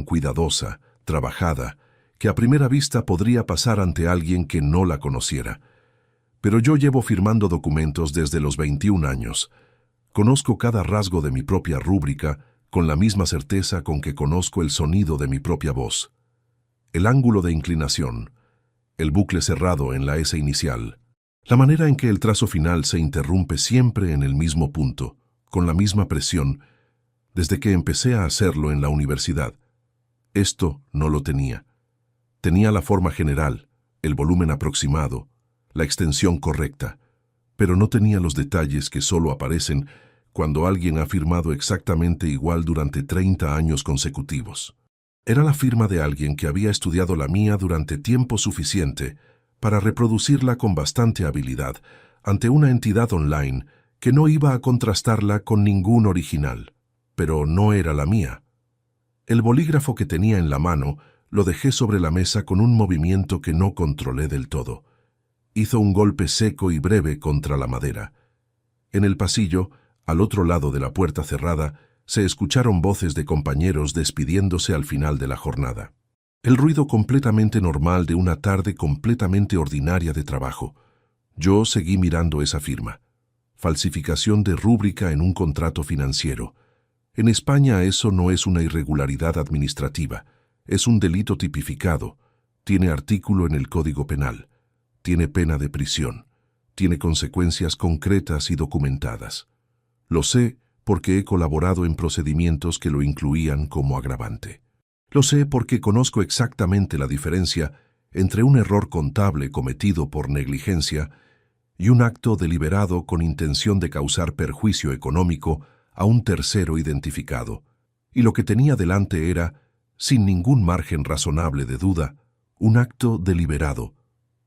cuidadosa, trabajada, que a primera vista podría pasar ante alguien que no la conociera. Pero yo llevo firmando documentos desde los 21 años. Conozco cada rasgo de mi propia rúbrica con la misma certeza con que conozco el sonido de mi propia voz. El ángulo de inclinación, el bucle cerrado en la S inicial, la manera en que el trazo final se interrumpe siempre en el mismo punto, con la misma presión, desde que empecé a hacerlo en la universidad. Esto no lo tenía. Tenía la forma general, el volumen aproximado, la extensión correcta, pero no tenía los detalles que solo aparecen cuando alguien ha firmado exactamente igual durante 30 años consecutivos. Era la firma de alguien que había estudiado la mía durante tiempo suficiente para reproducirla con bastante habilidad ante una entidad online que no iba a contrastarla con ningún original, pero no era la mía. El bolígrafo que tenía en la mano lo dejé sobre la mesa con un movimiento que no controlé del todo. Hizo un golpe seco y breve contra la madera. En el pasillo, al otro lado de la puerta cerrada, se escucharon voces de compañeros despidiéndose al final de la jornada. El ruido completamente normal de una tarde completamente ordinaria de trabajo. Yo seguí mirando esa firma. Falsificación de rúbrica en un contrato financiero. En España eso no es una irregularidad administrativa, es un delito tipificado, tiene artículo en el Código Penal, tiene pena de prisión, tiene consecuencias concretas y documentadas. Lo sé porque he colaborado en procedimientos que lo incluían como agravante. Lo sé porque conozco exactamente la diferencia entre un error contable cometido por negligencia y un acto deliberado con intención de causar perjuicio económico a un tercero identificado, y lo que tenía delante era, sin ningún margen razonable de duda, un acto deliberado.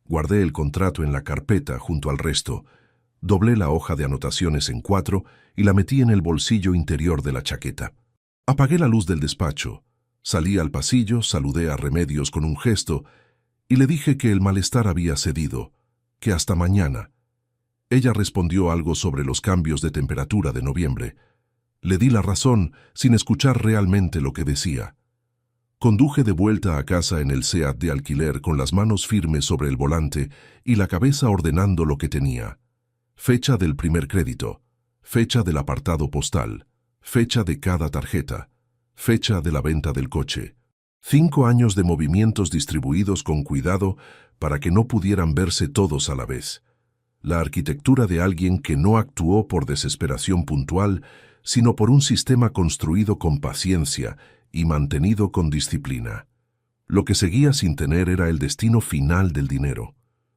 Guardé el contrato en la carpeta junto al resto, doblé la hoja de anotaciones en 4 y la metí en el bolsillo interior de la chaqueta. Apagué la luz del despacho, salí al pasillo, saludé a Remedios con un gesto y le dije que el malestar había cedido, que hasta mañana. Ella respondió algo sobre los cambios de temperatura de noviembre. Le di la razón sin escuchar realmente lo que decía. Conduje de vuelta a casa en el SEAT de alquiler con las manos firmes sobre el volante y la cabeza ordenando lo que tenía. Fecha del primer crédito, fecha del apartado postal, fecha de cada tarjeta, fecha de la venta del coche. 5 años de movimientos distribuidos con cuidado para que no pudieran verse todos a la vez. La arquitectura de alguien que no actuó por desesperación puntual, sino por un sistema construido con paciencia y mantenido con disciplina. Lo que seguía sin tener era el destino final del dinero.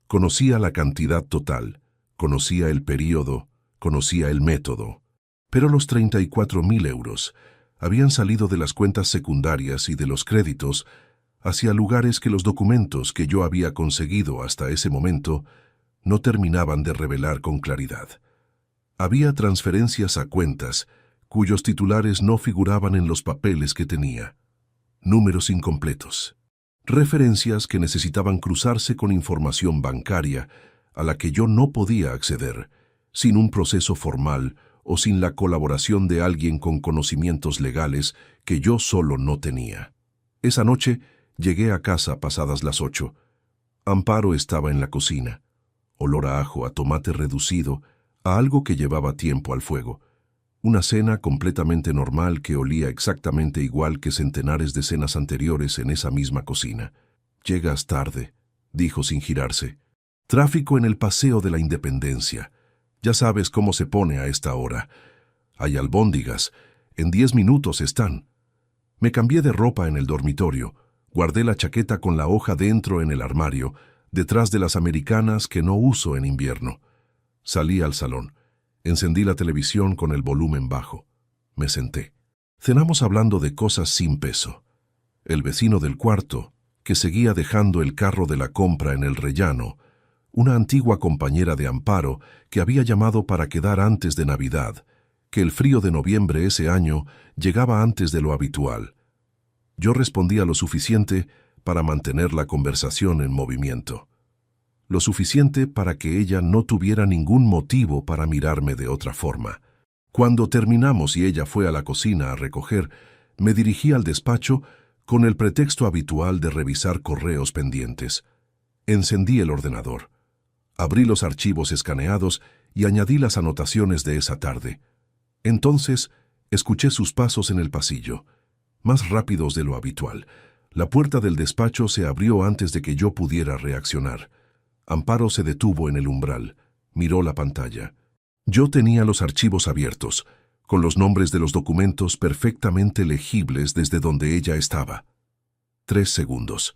Conocía la cantidad total, conocía el período, conocía el método. Pero los 34.000 euros habían salido de las cuentas secundarias y de los créditos hacia lugares que los documentos que yo había conseguido hasta ese momento no terminaban de revelar con claridad. Había transferencias a cuentas cuyos titulares no figuraban en los papeles que tenía. Números incompletos. Referencias que necesitaban cruzarse con información bancaria a la que yo no podía acceder, sin un proceso formal o sin la colaboración de alguien con conocimientos legales que yo solo no tenía. Esa noche llegué a casa pasadas las 8. Amparo estaba en la cocina. Olor a ajo, a tomate reducido, a algo que llevaba tiempo al fuego. Una cena completamente normal que olía exactamente igual que centenares de cenas anteriores en esa misma cocina. «Llegas tarde», dijo sin girarse. «Tráfico en el Paseo de la Independencia. Ya sabes cómo se pone a esta hora. Hay albóndigas. En 10 minutos están». Me cambié de ropa en el dormitorio. Guardé la chaqueta con la hoja dentro en el armario, detrás de las americanas que no uso en invierno. Salí al salón. Encendí la televisión con el volumen bajo. Me senté. Cenamos hablando de cosas sin peso. El vecino del cuarto, que seguía dejando el carro de la compra en el rellano, una antigua compañera de Amparo que había llamado para quedar antes de Navidad, que el frío de noviembre ese año llegaba antes de lo habitual. Yo respondía lo suficiente para mantener la conversación en movimiento. Lo suficiente para que ella no tuviera ningún motivo para mirarme de otra forma. Cuando terminamos y ella fue a la cocina a recoger, me dirigí al despacho con el pretexto habitual de revisar correos pendientes. Encendí el ordenador. Abrí los archivos escaneados y añadí las anotaciones de esa tarde. Entonces, escuché sus pasos en el pasillo, más rápidos de lo habitual. La puerta del despacho se abrió antes de que yo pudiera reaccionar. Amparo se detuvo en el umbral, miró la pantalla. Yo tenía los archivos abiertos, con los nombres de los documentos perfectamente legibles desde donde ella estaba. 3 segundos.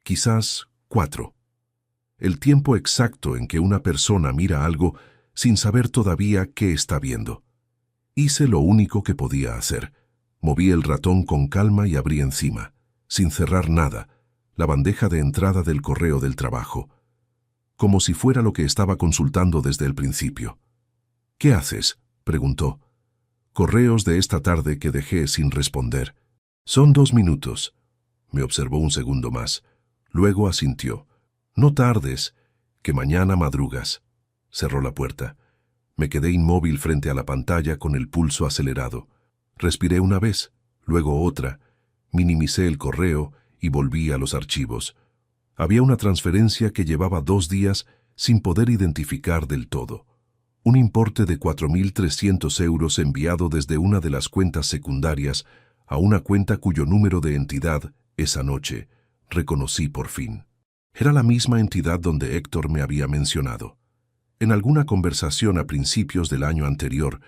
Quizás 4. El tiempo exacto en que una persona mira algo sin saber todavía qué está viendo. Hice lo único que podía hacer. Moví el ratón con calma y abrí encima, sin cerrar nada, la bandeja de entrada del correo del trabajo, como si fuera lo que estaba consultando desde el principio. «¿Qué haces?», preguntó. «Correos de esta tarde que dejé sin responder». «Son 2 minutos». Me observó un segundo más. Luego asintió. «No tardes, que mañana madrugas». Cerró la puerta. Me quedé inmóvil frente a la pantalla con el pulso acelerado. Respiré una vez, luego otra, minimicé el correo y volví a los archivos. Había una transferencia que llevaba 2 días sin poder identificar del todo. Un importe de 4.300 euros enviado desde una de las cuentas secundarias a una cuenta cuyo número de entidad, esa noche, reconocí por fin. Era la misma entidad donde Héctor me había mencionado, en alguna conversación a principios del año anterior,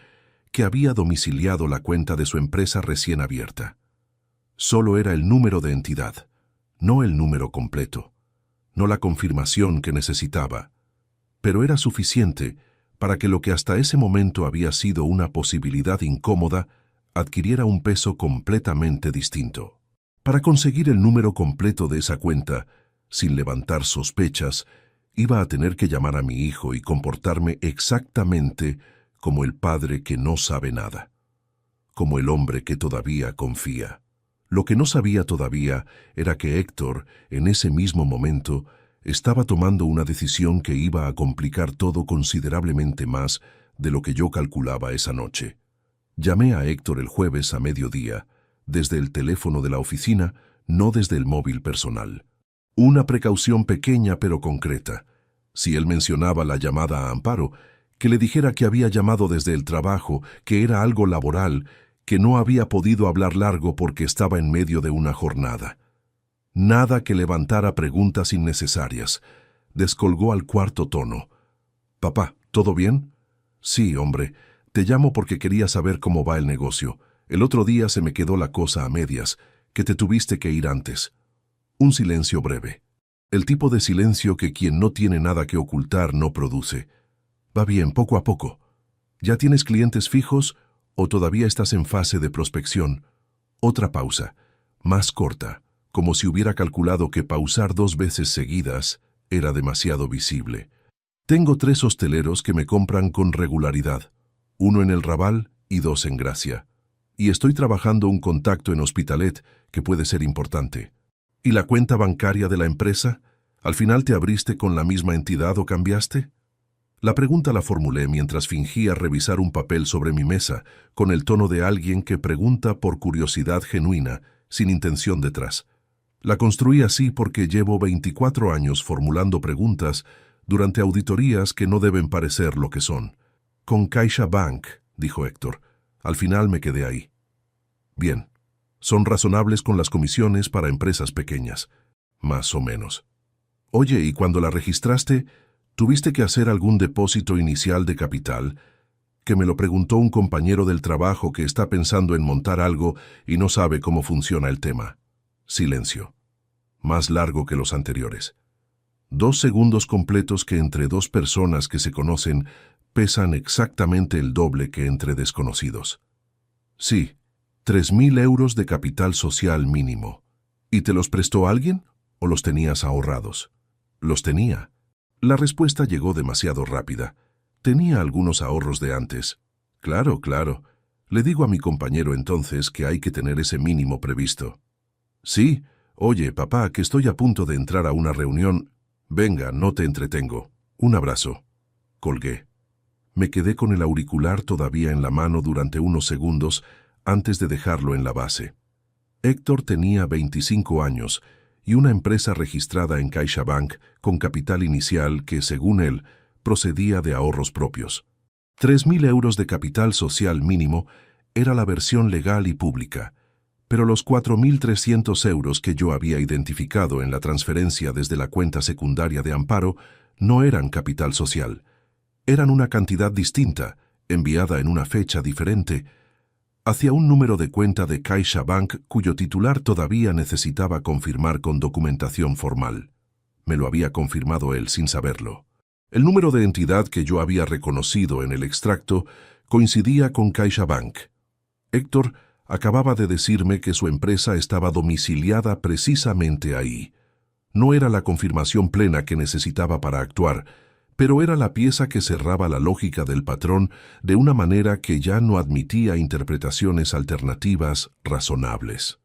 que había domiciliado la cuenta de su empresa recién abierta. Solo era el número de entidad, no el número completo, no la confirmación que necesitaba, pero era suficiente para que lo que hasta ese momento había sido una posibilidad incómoda adquiriera un peso completamente distinto. Para conseguir el número completo de esa cuenta, sin levantar sospechas, iba a tener que llamar a mi hijo y comportarme exactamente como el padre que no sabe nada, como el hombre que todavía confía. Lo que no sabía todavía era que Héctor, en ese mismo momento, estaba tomando una decisión que iba a complicar todo considerablemente más de lo que yo calculaba esa noche. Llamé a Héctor el jueves a mediodía, desde el teléfono de la oficina, no desde el móvil personal. Una precaución pequeña pero concreta. Si él mencionaba la llamada a Amparo, que le dijera que había llamado desde el trabajo, que era algo laboral, que no había podido hablar largo porque estaba en medio de una jornada. Nada que levantara preguntas innecesarias. Descolgó al cuarto tono. «Papá, ¿todo bien?» «Sí, hombre. Te llamo porque quería saber cómo va el negocio. El otro día se me quedó la cosa a medias, que te tuviste que ir antes». Un silencio breve. El tipo de silencio que quien no tiene nada que ocultar no produce. «Va bien, poco a poco. ¿Ya tienes clientes fijos o todavía estás en fase de prospección?» Otra pausa, más corta, como si hubiera calculado que pausar 2 veces seguidas era demasiado visible. «Tengo 3 hosteleros que me compran con regularidad, 1 en el Raval y 2 en Gracia. Y estoy trabajando un contacto en Hospitalet que puede ser importante». «¿Y la cuenta bancaria de la empresa? ¿Al final te abriste con la misma entidad o cambiaste?» La pregunta la formulé mientras fingía revisar un papel sobre mi mesa, con el tono de alguien que pregunta por curiosidad genuina, sin intención detrás. La construí así porque llevo 24 años formulando preguntas durante auditorías que no deben parecer lo que son. «Con CaixaBank», dijo Héctor. Al final me quedé ahí. «Bien. Son razonables con las comisiones para empresas pequeñas. Más o menos». «Oye, ¿y cuando la registraste, tuviste que hacer algún depósito inicial de capital?» Que me lo preguntó un compañero del trabajo que está pensando en montar algo y no sabe cómo funciona el tema. Silencio. Más largo que los anteriores. 2 segundos completos que entre 2 personas que se conocen pesan exactamente el doble que entre desconocidos. «Sí, 3.000 euros de capital social mínimo. ¿Y te los prestó alguien o los tenías ahorrados?» «Los tenía». La respuesta llegó demasiado rápida. Tenía algunos ahorros de antes. «Claro, claro. Le digo a mi compañero entonces que hay que tener ese mínimo previsto». «Sí. Oye, papá, que estoy a punto de entrar a una reunión. Venga, no te entretengo. Un abrazo». Colgué. Me quedé con el auricular todavía en la mano durante unos segundos antes de dejarlo en la base. Héctor tenía 25 años y una empresa registrada en CaixaBank con capital inicial que, según él, procedía de ahorros propios. 3.000 euros de capital social mínimo era la versión legal y pública, pero los 4.300 euros que yo había identificado en la transferencia desde la cuenta secundaria de Amparo no eran capital social. Eran una cantidad distinta, enviada en una fecha diferente, hacia un número de cuenta de CaixaBank cuyo titular todavía necesitaba confirmar con documentación formal. Me lo había confirmado él sin saberlo. El número de entidad que yo había reconocido en el extracto coincidía con CaixaBank. Héctor acababa de decirme que su empresa estaba domiciliada precisamente ahí. No era la confirmación plena que necesitaba para actuar, pero era la pieza que cerraba la lógica del patrón de una manera que ya no admitía interpretaciones alternativas razonables.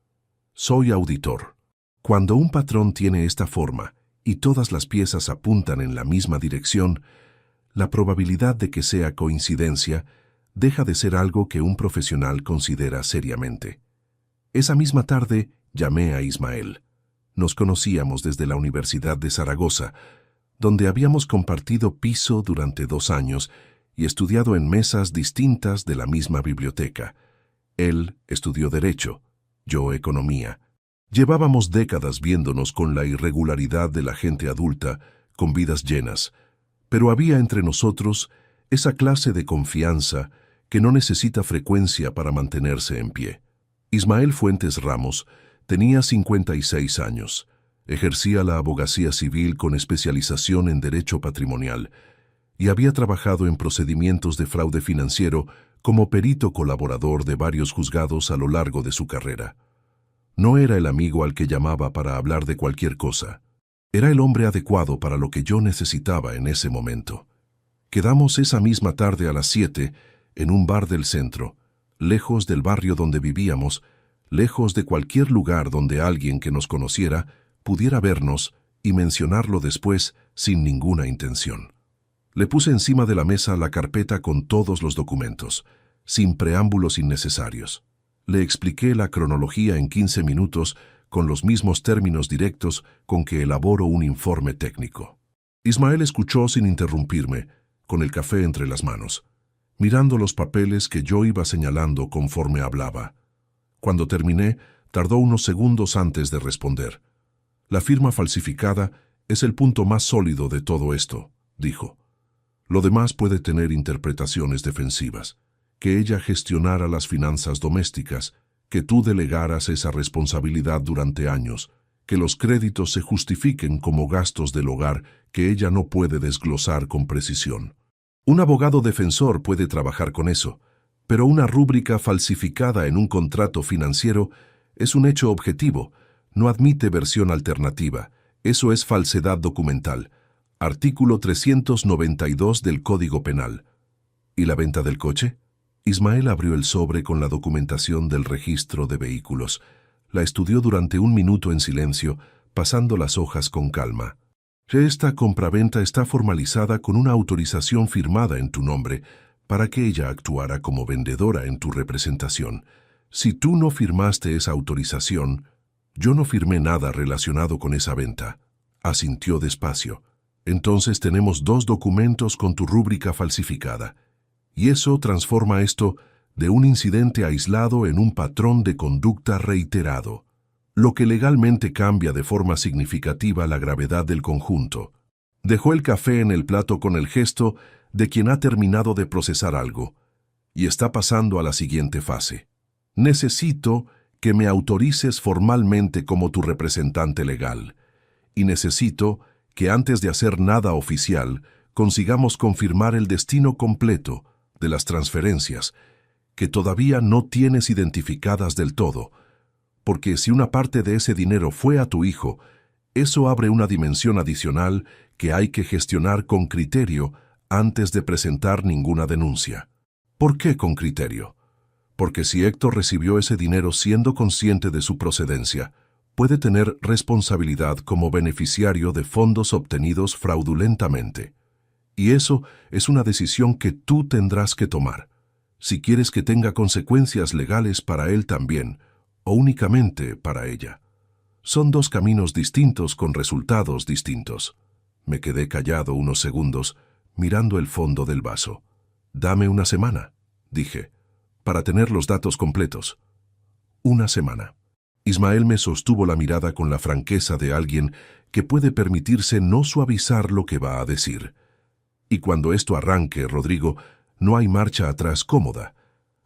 Soy auditor. Cuando un patrón tiene esta forma y todas las piezas apuntan en la misma dirección, la probabilidad de que sea coincidencia deja de ser algo que un profesional considera seriamente. Esa misma tarde llamé a Ismael. Nos conocíamos desde la Universidad de Zaragoza, donde habíamos compartido piso durante 2 años y estudiado en mesas distintas de la misma biblioteca. Él estudió Derecho, yo Economía. Llevábamos décadas viéndonos con la irregularidad de la gente adulta, con vidas llenas, pero había entre nosotros esa clase de confianza que no necesita frecuencia para mantenerse en pie. Ismael Fuentes Ramos tenía 56 años, ejercía la abogacía civil con especialización en derecho patrimonial y había trabajado en procedimientos de fraude financiero como perito colaborador de varios juzgados a lo largo de su carrera. No era el amigo al que llamaba para hablar de cualquier cosa. Era el hombre adecuado para lo que yo necesitaba en ese momento. Quedamos esa misma tarde a las 7 en un bar del centro, lejos del barrio donde vivíamos, lejos de cualquier lugar donde alguien que nos conociera pudiera vernos y mencionarlo después sin ninguna intención. Le puse encima de la mesa la carpeta con todos los documentos, sin preámbulos innecesarios. Le expliqué la cronología en 15 minutos con los mismos términos directos con que elaboro un informe técnico. Ismael escuchó sin interrumpirme, con el café entre las manos, mirando los papeles que yo iba señalando conforme hablaba. Cuando terminé, tardó unos segundos antes de responder. La firma falsificada es el punto más sólido de todo esto, dijo. Lo demás puede tener interpretaciones defensivas. Que ella gestionara las finanzas domésticas, que tú delegaras esa responsabilidad durante años, que los créditos se justifiquen como gastos del hogar que ella no puede desglosar con precisión. Un abogado defensor puede trabajar con eso, pero una rúbrica falsificada en un contrato financiero es un hecho objetivo, no admite versión alternativa, eso es falsedad documental. Artículo 392 del Código Penal. ¿Y la venta del coche? Ismael abrió el sobre con la documentación del registro de vehículos. La estudió durante un minuto en silencio, pasando las hojas con calma. Esta compraventa está formalizada con una autorización firmada en tu nombre para que ella actuara como vendedora en tu representación. Si tú no firmaste esa autorización, yo no firmé nada relacionado con esa venta. Asintió despacio. Entonces tenemos 2 documentos con tu rúbrica falsificada. Y eso transforma esto de un incidente aislado en un patrón de conducta reiterado, lo que legalmente cambia de forma significativa la gravedad del conjunto. Dejó el café en el plato con el gesto de quien ha terminado de procesar algo, y está pasando a la siguiente fase. Necesito que me autorices formalmente como tu representante legal, y necesito que antes de hacer nada oficial, consigamos confirmar el destino completo de las transferencias, que todavía no tienes identificadas del todo, porque si una parte de ese dinero fue a tu hijo, eso abre una dimensión adicional que hay que gestionar con criterio antes de presentar ninguna denuncia. ¿Por qué con criterio? Porque si Héctor recibió ese dinero siendo consciente de su procedencia, puede tener responsabilidad como beneficiario de fondos obtenidos fraudulentamente. Y eso es una decisión que tú tendrás que tomar, si quieres que tenga consecuencias legales para él también, o únicamente para ella. Son 2 caminos distintos con resultados distintos. Me quedé callado unos segundos, mirando el fondo del vaso. Dame una semana, dije, para tener los datos completos. Una semana. Ismael me sostuvo la mirada con la franqueza de alguien que puede permitirse no suavizar lo que va a decir. Y cuando esto arranque, Rodrigo, no hay marcha atrás cómoda.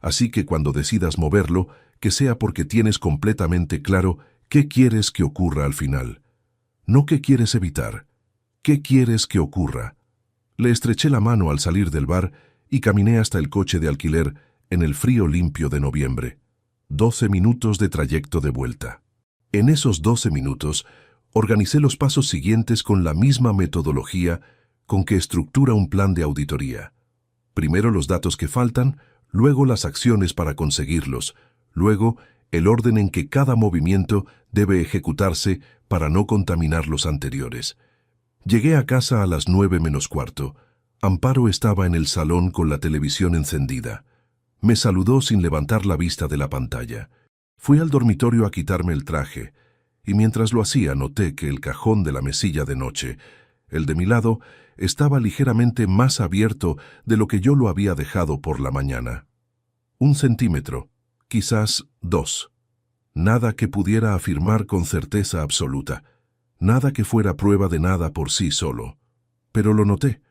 Así que cuando decidas moverlo, que sea porque tienes completamente claro qué quieres que ocurra al final. No qué quieres evitar, qué quieres que ocurra. Le estreché la mano al salir del bar y caminé hasta el coche de alquiler en el frío limpio de noviembre. 12 minutos de trayecto de vuelta. En esos 12 minutos, organicé los pasos siguientes con la misma metodología con que estructura un plan de auditoría. Primero los datos que faltan, luego las acciones para conseguirlos, luego el orden en que cada movimiento debe ejecutarse para no contaminar los anteriores. Llegué a casa a las 9 menos cuarto. Amparo estaba en el salón con la televisión encendida. Me saludó sin levantar la vista de la pantalla. Fui al dormitorio a quitarme el traje, y mientras lo hacía noté que el cajón de la mesilla de noche el de mi lado, estaba ligeramente más abierto de lo que yo lo había dejado por la mañana. 1 centímetro, quizás 2. Nada que pudiera afirmar con certeza absoluta. Nada que fuera prueba de nada por sí solo. Pero lo noté.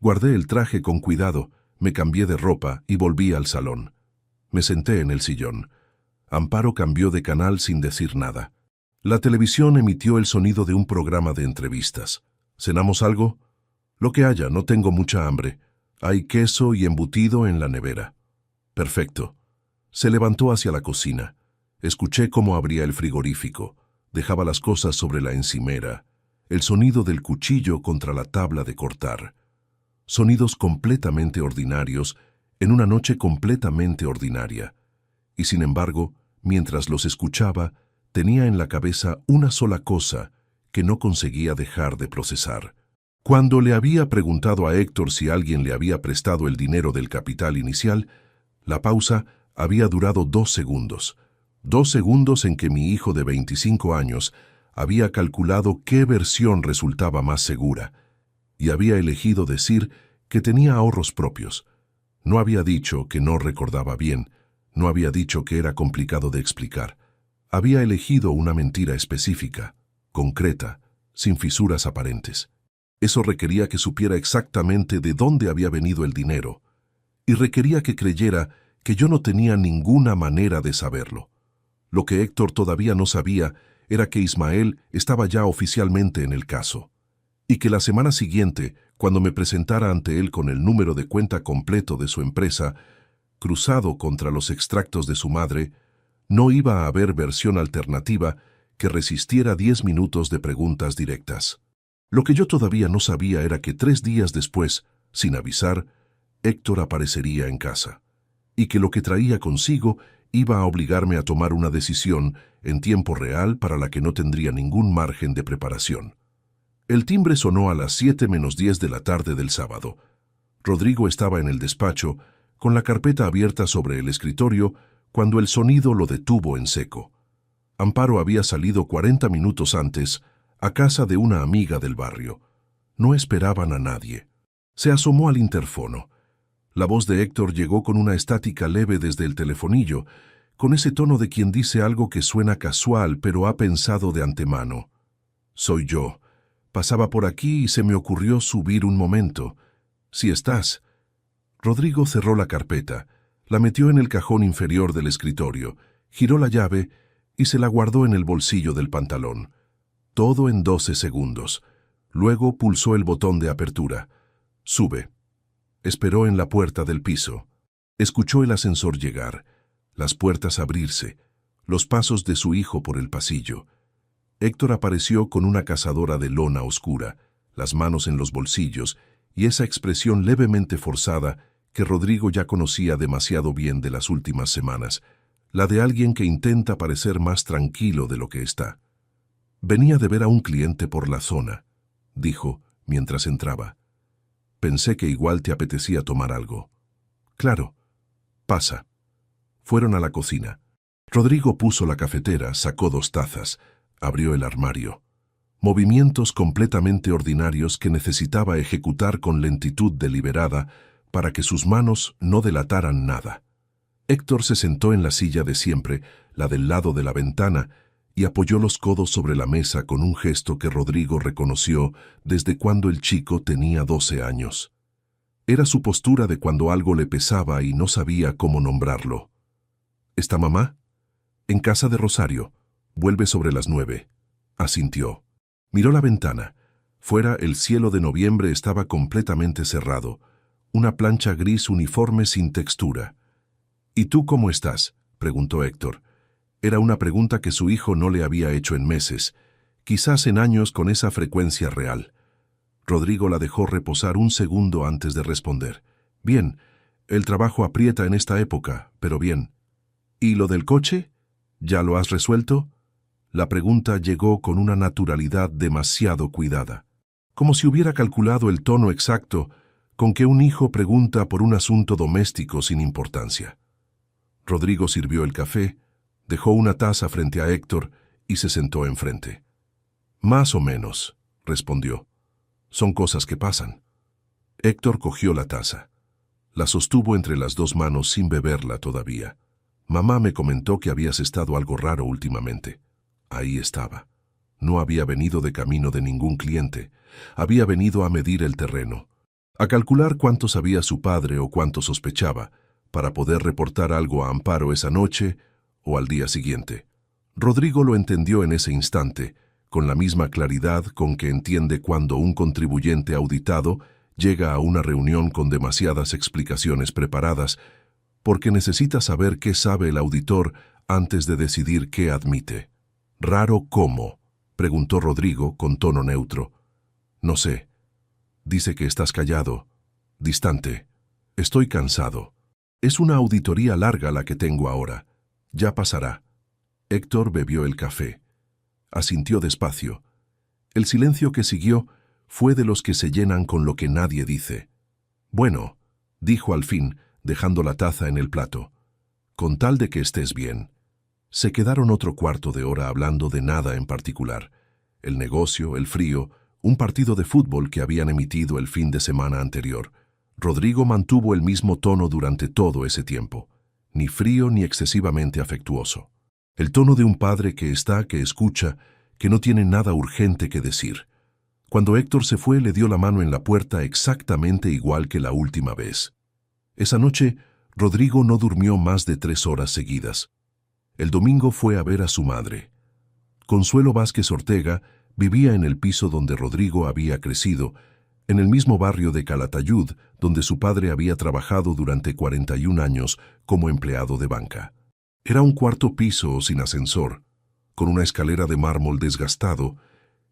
Guardé el traje con cuidado, me cambié de ropa y volví al salón. Me senté en el sillón. Amparo cambió de canal sin decir nada. La televisión emitió el sonido de un programa de entrevistas. ¿Cenamos algo? Lo que haya, no tengo mucha hambre. Hay queso y embutido en la nevera. Perfecto. Se levantó hacia la cocina. Escuché cómo abría el frigorífico. Dejaba las cosas sobre la encimera. El sonido del cuchillo contra la tabla de cortar. Sonidos completamente ordinarios en una noche completamente ordinaria. Y sin embargo, mientras los escuchaba, tenía en la cabeza una sola cosa que no conseguía dejar de procesar. Cuando le había preguntado a Héctor si alguien le había prestado el dinero del capital inicial, la pausa había durado 2 segundos. 2 segundos en que mi hijo de 25 años había calculado qué versión resultaba más segura y había elegido decir que tenía ahorros propios. No había dicho que no recordaba bien, no había dicho que era complicado de explicar. Había elegido una mentira específica, concreta, sin fisuras aparentes. Eso requería que supiera exactamente de dónde había venido el dinero, y requería que creyera que yo no tenía ninguna manera de saberlo. Lo que Héctor todavía no sabía era que Ismael estaba ya oficialmente en el caso, y que la semana siguiente, cuando me presentara ante él con el número de cuenta completo de su empresa, cruzado contra los extractos de su madre, no iba a haber versión alternativa que resistiera 10 minutos de preguntas directas. Lo que yo todavía no sabía era que 3 días después, sin avisar, Héctor aparecería en casa, y que lo que traía consigo iba a obligarme a tomar una decisión en tiempo real para la que no tendría ningún margen de preparación. El timbre sonó a las 7:10 de la tarde del sábado. Rodrigo estaba en el despacho, con la carpeta abierta sobre el escritorio, cuando el sonido lo detuvo en seco. Amparo había salido 40 minutos antes a casa de una amiga del barrio. No esperaban a nadie. Se asomó al interfono. La voz de Héctor llegó con una estática leve desde el telefonillo, con ese tono de quien dice algo que suena casual pero ha pensado de antemano. «Soy yo. Pasaba por aquí y se me ocurrió subir un momento. Si estás». Rodrigo cerró la carpeta, la metió en el cajón inferior del escritorio, giró la llave y se la guardó en el bolsillo del pantalón. Todo en 12 segundos. Luego pulsó el botón de apertura. «Sube». Esperó en la puerta del piso. Escuchó el ascensor llegar, las puertas abrirse, los pasos de su hijo por el pasillo. Héctor apareció con una cazadora de lona oscura, las manos en los bolsillos y esa expresión levemente forzada que Rodrigo ya conocía demasiado bien de las últimas semanas, la de alguien que intenta parecer más tranquilo de lo que está. «Venía de ver a un cliente por la zona», dijo mientras entraba. «Pensé que igual te apetecía tomar algo». «Claro. Pasa». Fueron a la cocina. Rodrigo puso la cafetera, sacó 2 tazas, abrió el armario. Movimientos completamente ordinarios que necesitaba ejecutar con lentitud deliberada para que sus manos no delataran nada. Héctor se sentó en la silla de siempre, la del lado de la ventana, y apoyó los codos sobre la mesa con un gesto que Rodrigo reconoció desde cuando el chico tenía 12 años. Era su postura de cuando algo le pesaba y no sabía cómo nombrarlo. «¿Está mamá?» «En casa de Rosario. Vuelve sobre las 9». Asintió. Miró la ventana. Fuera el cielo de noviembre estaba completamente cerrado. Una plancha gris uniforme sin textura. «¿Y tú cómo estás?», preguntó Héctor. Era una pregunta que su hijo no le había hecho en meses, quizás en años con esa frecuencia real. Rodrigo la dejó reposar un segundo antes de responder. «Bien, el trabajo aprieta en esta época, pero bien». «¿Y lo del coche? ¿Ya lo has resuelto?». La pregunta llegó con una naturalidad demasiado cuidada, como si hubiera calculado el tono exacto con que un hijo pregunta por un asunto doméstico sin importancia. Rodrigo sirvió el café, dejó una taza frente a Héctor y se sentó enfrente. «Más o menos», respondió. Son cosas que pasan. Héctor cogió la taza. La sostuvo entre las dos manos sin beberla todavía. Mamá me comentó que habías estado algo raro últimamente. Ahí estaba. No había venido de camino de ningún cliente. Había venido a medir el terreno, a calcular cuánto sabía su padre o cuánto sospechaba, para poder reportar algo a Amparo esa noche o al día siguiente. Rodrigo lo entendió en ese instante, con la misma claridad con que entiende cuando un contribuyente auditado llega a una reunión con demasiadas explicaciones preparadas, porque necesita saber qué sabe el auditor antes de decidir qué admite. «¿Raro cómo?», preguntó Rodrigo con tono neutro. «No sé. Dice que estás callado, distante. Estoy cansado. Es una auditoría larga la que tengo ahora. Ya pasará». Héctor bebió el café. Asintió despacio. El silencio que siguió fue de los que se llenan con lo que nadie dice. «Bueno», dijo al fin, dejando la taza en el plato, «con tal de que estés bien». Se quedaron otro cuarto de hora hablando de nada en particular. El negocio, el frío, un partido de fútbol que habían emitido el fin de semana anterior. Rodrigo mantuvo el mismo tono durante todo ese tiempo, ni frío ni excesivamente afectuoso. El tono de un padre que escucha, que no tiene nada urgente que decir. Cuando Héctor se fue, le dio la mano en la puerta exactamente igual que la última vez. Esa noche, Rodrigo no durmió más de 3 horas seguidas. El domingo fue a ver a su madre. Consuelo Vázquez Ortega vivía en el piso donde Rodrigo había crecido, en el mismo barrio de Calatayud, donde su padre había trabajado durante 41 años como empleado de banca. Era un cuarto piso sin ascensor, con una escalera de mármol desgastado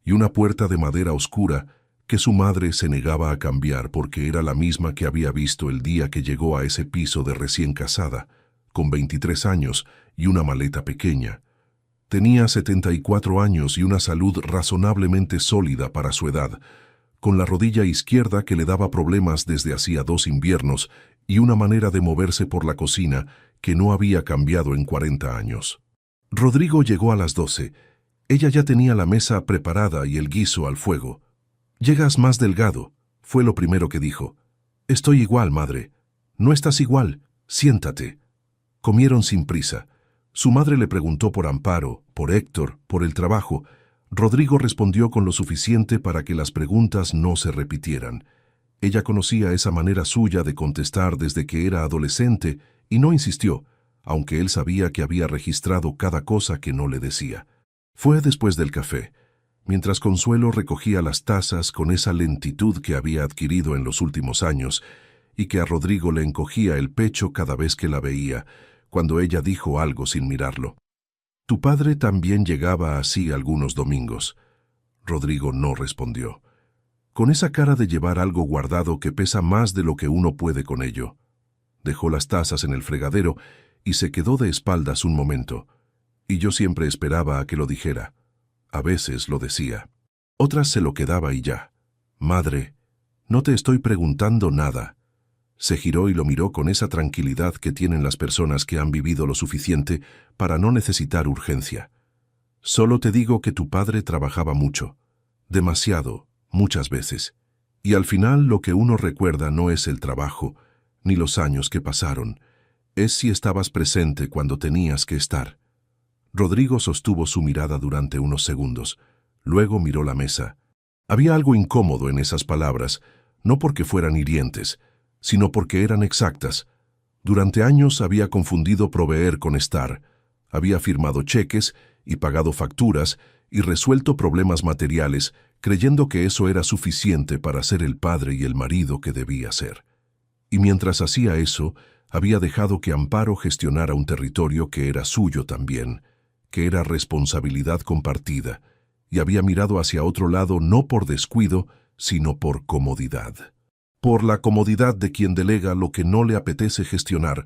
y una puerta de madera oscura que su madre se negaba a cambiar porque era la misma que había visto el día que llegó a ese piso de recién casada, con 23 años y una maleta pequeña. Tenía 74 años y una salud razonablemente sólida para su edad, con la rodilla izquierda que le daba problemas desde hacía 2 inviernos y una manera de moverse por la cocina que no había cambiado en 40 años. Rodrigo llegó a las 12. Ella ya tenía la mesa preparada y el guiso al fuego. «Llegas más delgado», fue lo primero que dijo. «Estoy igual, madre». «No estás igual. Siéntate». Comieron sin prisa. Su madre le preguntó por Amparo, por Héctor, por el trabajo. Rodrigo respondió con lo suficiente para que las preguntas no se repitieran. Ella conocía esa manera suya de contestar desde que era adolescente y no insistió, aunque él sabía que había registrado cada cosa que no le decía. Fue después del café, mientras Consuelo recogía las tazas con esa lentitud que había adquirido en los últimos años y que a Rodrigo le encogía el pecho cada vez que la veía, cuando ella dijo algo sin mirarlo. «Tu padre también llegaba así algunos domingos». Rodrigo no respondió, con esa cara de llevar algo guardado que pesa más de lo que uno puede con ello. Dejó las tazas en el fregadero y se quedó de espaldas un momento, y yo siempre esperaba a que lo dijera. A veces lo decía. Otras se lo quedaba y ya. «Madre, no te estoy preguntando nada». Se giró y lo miró con esa tranquilidad que tienen las personas que han vivido lo suficiente para no necesitar urgencia. «Solo te digo que tu padre trabajaba mucho, demasiado, muchas veces, y al final lo que uno recuerda no es el trabajo, ni los años que pasaron, es si estabas presente cuando tenías que estar». Rodrigo sostuvo su mirada durante unos segundos, luego miró la mesa. Había algo incómodo en esas palabras, no porque fueran hirientes, sino porque eran exactas. Durante años había confundido proveer con estar, había firmado cheques y pagado facturas y resuelto problemas materiales, creyendo que eso era suficiente para ser el padre y el marido que debía ser. Y mientras hacía eso, había dejado que Amparo gestionara un territorio que era suyo también, que era responsabilidad compartida, y había mirado hacia otro lado no por descuido, sino por comodidad. Por la comodidad de quien delega lo que no le apetece gestionar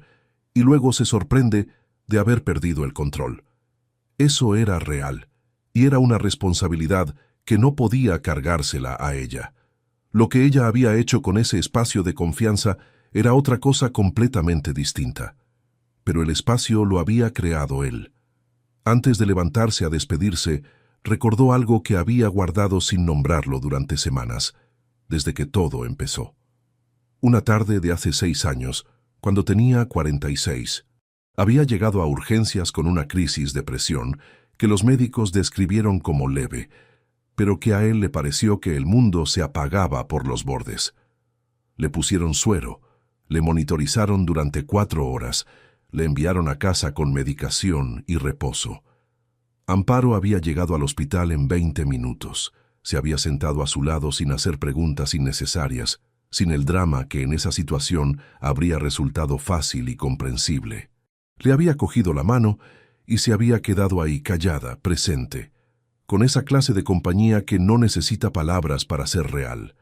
y luego se sorprende de haber perdido el control. Eso era real, y era una responsabilidad que no podía cargársela a ella. Lo que ella había hecho con ese espacio de confianza era otra cosa completamente distinta. Pero el espacio lo había creado él. Antes de levantarse a despedirse, recordó algo que había guardado sin nombrarlo durante semanas. desde que todo empezó. Una tarde de hace 6 años, cuando tenía 46, había llegado a urgencias con una crisis de presión que los médicos describieron como leve, pero que a él le pareció que el mundo se apagaba por los bordes. Le pusieron suero, le monitorizaron durante 4 horas, le enviaron a casa con medicación y reposo. Amparo había llegado al hospital en 20 minutos. Se había sentado a su lado sin hacer preguntas innecesarias, sin el drama que en esa situación habría resultado fácil y comprensible. Le había cogido la mano y se había quedado ahí callada, presente, con esa clase de compañía que no necesita palabras para ser real.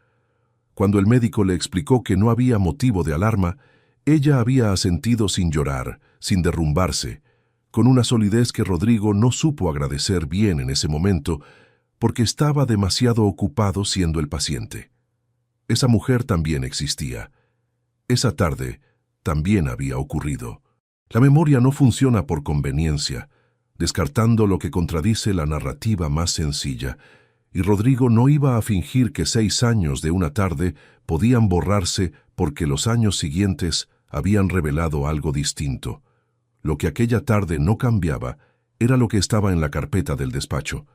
Cuando el médico le explicó que no había motivo de alarma, ella había asentido sin llorar, sin derrumbarse, con una solidez que Rodrigo no supo agradecer bien en ese momento, porque estaba demasiado ocupado siendo el paciente. Esa mujer también existía. Esa tarde también había ocurrido. La memoria no funciona por conveniencia, descartando lo que contradice la narrativa más sencilla, y Rodrigo no iba a fingir que 6 años de una tarde podían borrarse porque los años siguientes habían revelado algo distinto. Lo que aquella tarde no cambiaba era lo que estaba en la carpeta del despacho.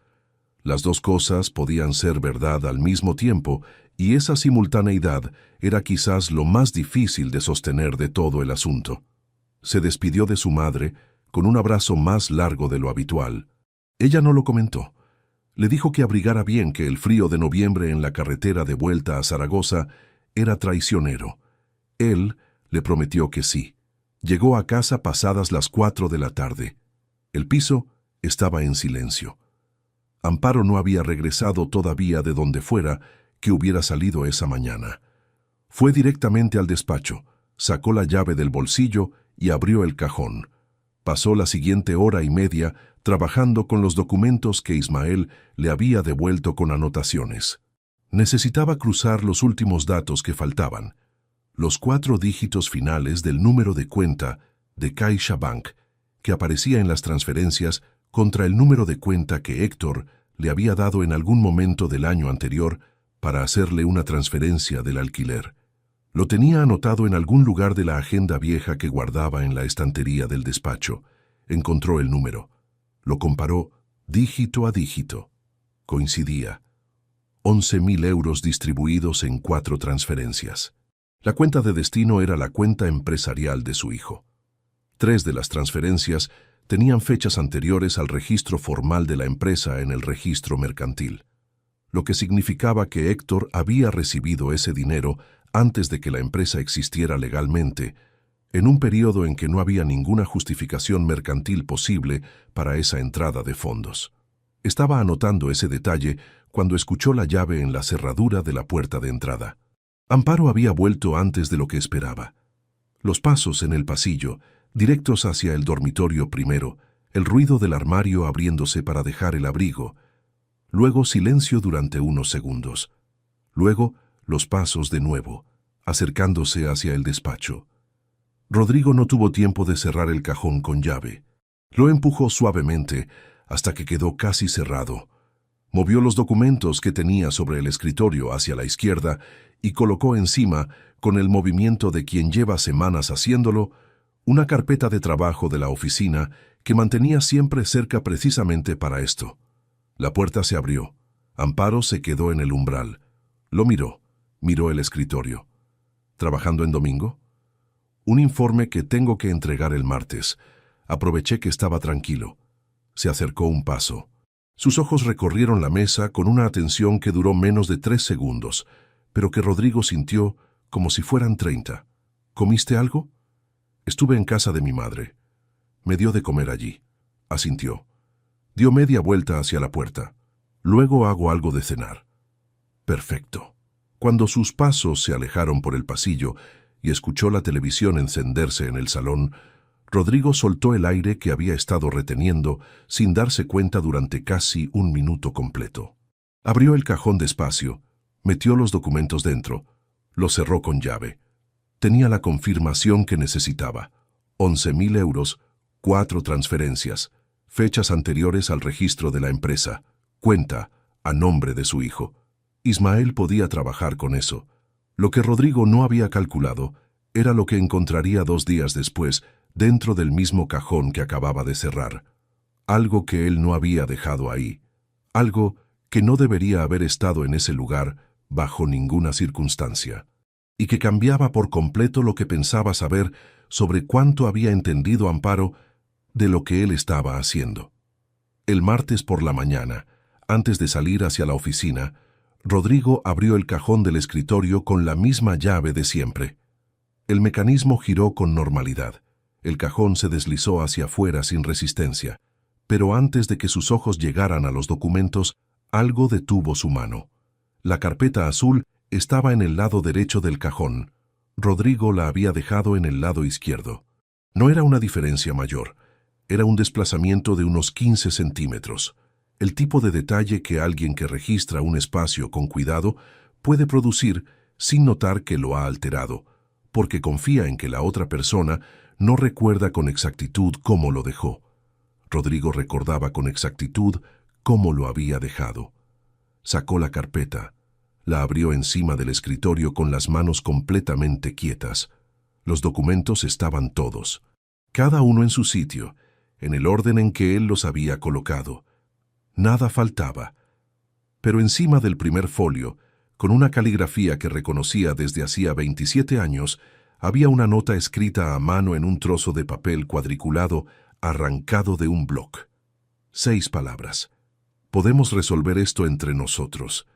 Las dos cosas podían ser verdad al mismo tiempo, y esa simultaneidad era quizás lo más difícil de sostener de todo el asunto. Se despidió de su madre con un abrazo más largo de lo habitual. Ella no lo comentó. Le dijo que abrigara bien, que el frío de noviembre en la carretera de vuelta a Zaragoza era traicionero. Él le prometió que sí. Llegó a casa pasadas las 4 de la tarde. El piso estaba en silencio. Amparo no había regresado todavía de donde fuera que hubiera salido esa mañana. Fue directamente al despacho, sacó la llave del bolsillo y abrió el cajón. Pasó la siguiente hora y media trabajando con los documentos que Ismael le había devuelto con anotaciones. Necesitaba cruzar los últimos datos que faltaban, los 4 dígitos finales del número de cuenta de CaixaBank que aparecía en las transferencias contra el número de cuenta que Héctor le había dado en algún momento del año anterior para hacerle una transferencia del alquiler. Lo tenía anotado en algún lugar de la agenda vieja que guardaba en la estantería del despacho. Encontró el número. Lo comparó dígito a dígito. Coincidía. 11.000 euros distribuidos en 4 transferencias. La cuenta de destino era la cuenta empresarial de su hijo. 3 de las transferencias tenían fechas anteriores al registro formal de la empresa en el registro mercantil, lo que significaba que Héctor había recibido ese dinero antes de que la empresa existiera legalmente, en un periodo en que no había ninguna justificación mercantil posible para esa entrada de fondos. Estaba anotando ese detalle cuando escuchó la llave en la cerradura de la puerta de entrada. Amparo había vuelto antes de lo que esperaba. Los pasos en el pasillo, directos hacia el dormitorio primero, el ruido del armario abriéndose para dejar el abrigo, luego silencio durante unos segundos, luego los pasos de nuevo, acercándose hacia el despacho. Rodrigo no tuvo tiempo de cerrar el cajón con llave. Lo empujó suavemente hasta que quedó casi cerrado. Movió los documentos que tenía sobre el escritorio hacia la izquierda y colocó encima, con el movimiento de quien lleva semanas haciéndolo, una carpeta de trabajo de la oficina que mantenía siempre cerca precisamente para esto. La puerta se abrió. Amparo se quedó en el umbral. Lo miró el escritorio. ¿Trabajando en domingo? Un informe que tengo que entregar el martes. Aproveché que estaba tranquilo. Se acercó un paso. Sus ojos recorrieron la mesa con una atención que duró menos de 3 segundos, pero que Rodrigo sintió como si fueran 30. ¿Comiste algo? Estuve en casa de mi madre. Me dio de comer allí. Asintió. Dio media vuelta hacia la puerta. Luego hago algo de cenar. Perfecto. Cuando sus pasos se alejaron por el pasillo y escuchó la televisión encenderse en el salón, Rodrigo soltó el aire que había estado reteniendo sin darse cuenta durante casi 1 minuto completo. Abrió el cajón despacio, metió los documentos dentro, lo cerró con llave. Tenía la confirmación que necesitaba. 11.000 euros, 4 transferencias, fechas anteriores al registro de la empresa, cuenta a nombre de su hijo. Ismael podía trabajar con eso. Lo que Rodrigo no había calculado era lo que encontraría 2 días después dentro del mismo cajón que acababa de cerrar. Algo que él no había dejado ahí. Algo que no debería haber estado en ese lugar bajo ninguna circunstancia. Y que cambiaba por completo lo que pensaba saber sobre cuánto había entendido Amparo de lo que él estaba haciendo. El martes por la mañana, antes de salir hacia la oficina, Rodrigo abrió el cajón del escritorio con la misma llave de siempre. El mecanismo giró con normalidad. El cajón se deslizó hacia afuera sin resistencia, pero antes de que sus ojos llegaran a los documentos, algo detuvo su mano. La carpeta azul estaba en el lado derecho del cajón. Rodrigo la había dejado en el lado izquierdo. No era una diferencia mayor. Era un desplazamiento de unos 15 centímetros. El tipo de detalle que alguien que registra un espacio con cuidado puede producir sin notar que lo ha alterado, porque confía en que la otra persona no recuerda con exactitud cómo lo dejó. Rodrigo recordaba con exactitud cómo lo había dejado. Sacó la carpeta. La abrió encima del escritorio con las manos completamente quietas. Los documentos estaban todos, cada uno en su sitio, en el orden en que él los había colocado. Nada faltaba. Pero encima del primer folio, con una caligrafía que reconocía desde hacía 27 años, había una nota escrita a mano en un trozo de papel cuadriculado arrancado de un bloc. 6 palabras. Podemos resolver esto entre nosotros.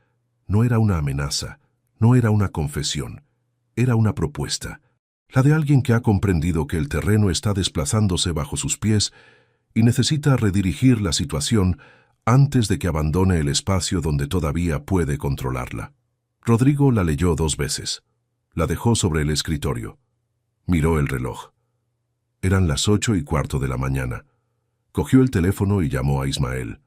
No era una amenaza, no era una confesión, era una propuesta. La de alguien que ha comprendido que el terreno está desplazándose bajo sus pies y necesita redirigir la situación antes de que abandone el espacio donde todavía puede controlarla. Rodrigo la leyó 2 veces. La dejó sobre el escritorio. Miró el reloj. Eran las 8:15 de la mañana. Cogió el teléfono y llamó a Ismael.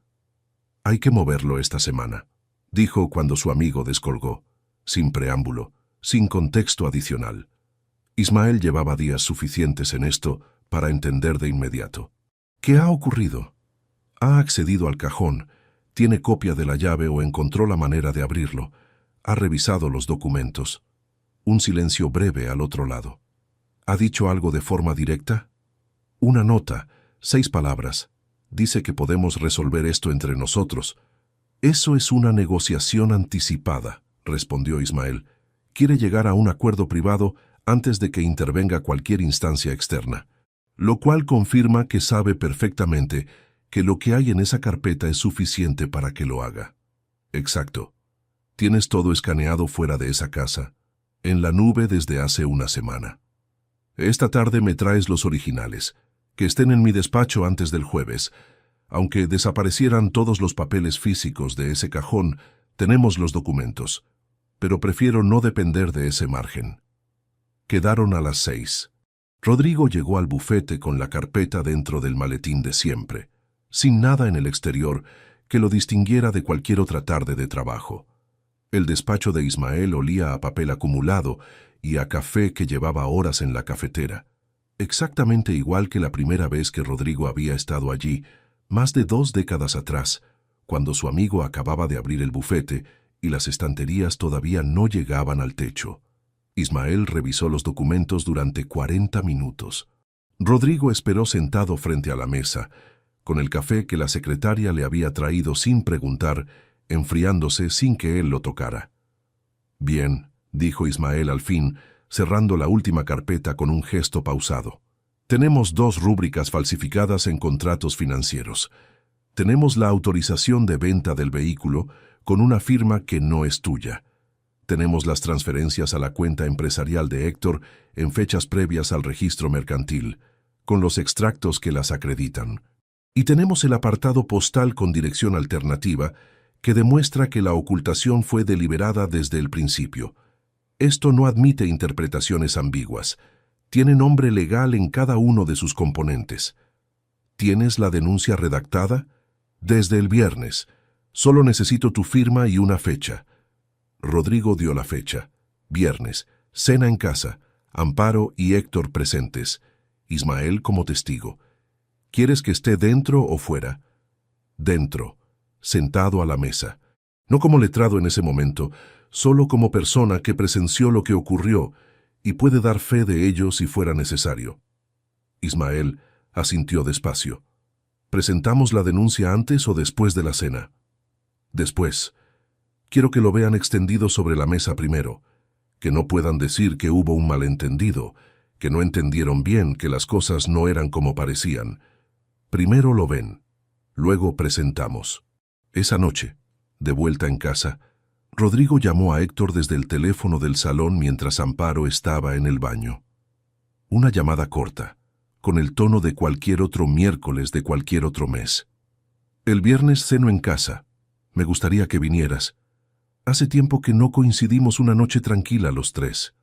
«Hay que moverlo esta semana», dijo cuando su amigo descolgó, sin preámbulo, sin contexto adicional. Ismael llevaba días suficientes en esto para entender de inmediato. ¿Qué ha ocurrido? Ha accedido al cajón, tiene copia de la llave o encontró la manera de abrirlo. Ha revisado los documentos. Un silencio breve al otro lado. ¿Ha dicho algo de forma directa? Una nota, 6 palabras. Dice que podemos resolver esto entre nosotros. Eso es una negociación anticipada, respondió Ismael. Quiere llegar a un acuerdo privado antes de que intervenga cualquier instancia externa, lo cual confirma que sabe perfectamente que lo que hay en esa carpeta es suficiente para que lo haga. Exacto. Tienes todo escaneado fuera de esa casa, en la nube desde hace una semana. Esta tarde me traes los originales, que estén en mi despacho antes del jueves. Aunque desaparecieran todos los papeles físicos de ese cajón, tenemos los documentos, pero prefiero no depender de ese margen. Quedaron a las 6. Rodrigo llegó al bufete con la carpeta dentro del maletín de siempre, sin nada en el exterior que lo distinguiera de cualquier otra tarde de trabajo. El despacho de Ismael olía a papel acumulado y a café que llevaba horas en la cafetera, exactamente igual que la primera vez que Rodrigo había estado allí, más de 2 décadas atrás, cuando su amigo acababa de abrir el bufete y las estanterías todavía no llegaban al techo. Ismael revisó los documentos durante 40 minutos. Rodrigo esperó sentado frente a la mesa, con el café que la secretaria le había traído sin preguntar, enfriándose sin que él lo tocara. «Bien», dijo Ismael al fin, cerrando la última carpeta con un gesto pausado. «Tenemos 2 rúbricas falsificadas en contratos financieros. Tenemos la autorización de venta del vehículo con una firma que no es tuya. Tenemos las transferencias a la cuenta empresarial de Héctor en fechas previas al registro mercantil, con los extractos que las acreditan. Y tenemos el apartado postal con dirección alternativa que demuestra que la ocultación fue deliberada desde el principio. Esto no admite interpretaciones ambiguas. Tiene nombre legal en cada uno de sus componentes. ¿Tienes la denuncia redactada? Desde el viernes. Solo necesito tu firma y una fecha». Rodrigo dio la fecha. Viernes. Cena en casa. Amparo y Héctor presentes. Ismael como testigo. ¿Quieres que esté dentro o fuera? Dentro. Sentado a la mesa. No como letrado en ese momento, solo como persona que presenció lo que ocurrió y puede dar fe de ello si fuera necesario. Ismael asintió despacio. ¿Presentamos la denuncia antes o después de la cena? Después. Quiero que lo vean extendido sobre la mesa primero, que no puedan decir que hubo un malentendido, que no entendieron bien, que las cosas no eran como parecían. Primero lo ven, luego presentamos. Esa noche, de vuelta en casa, Rodrigo llamó a Héctor desde el teléfono del salón mientras Amparo estaba en el baño. Una llamada corta, con el tono de cualquier otro miércoles de cualquier otro mes. El viernes ceno en casa. Me gustaría que vinieras. Hace tiempo que no coincidimos una noche tranquila los tres.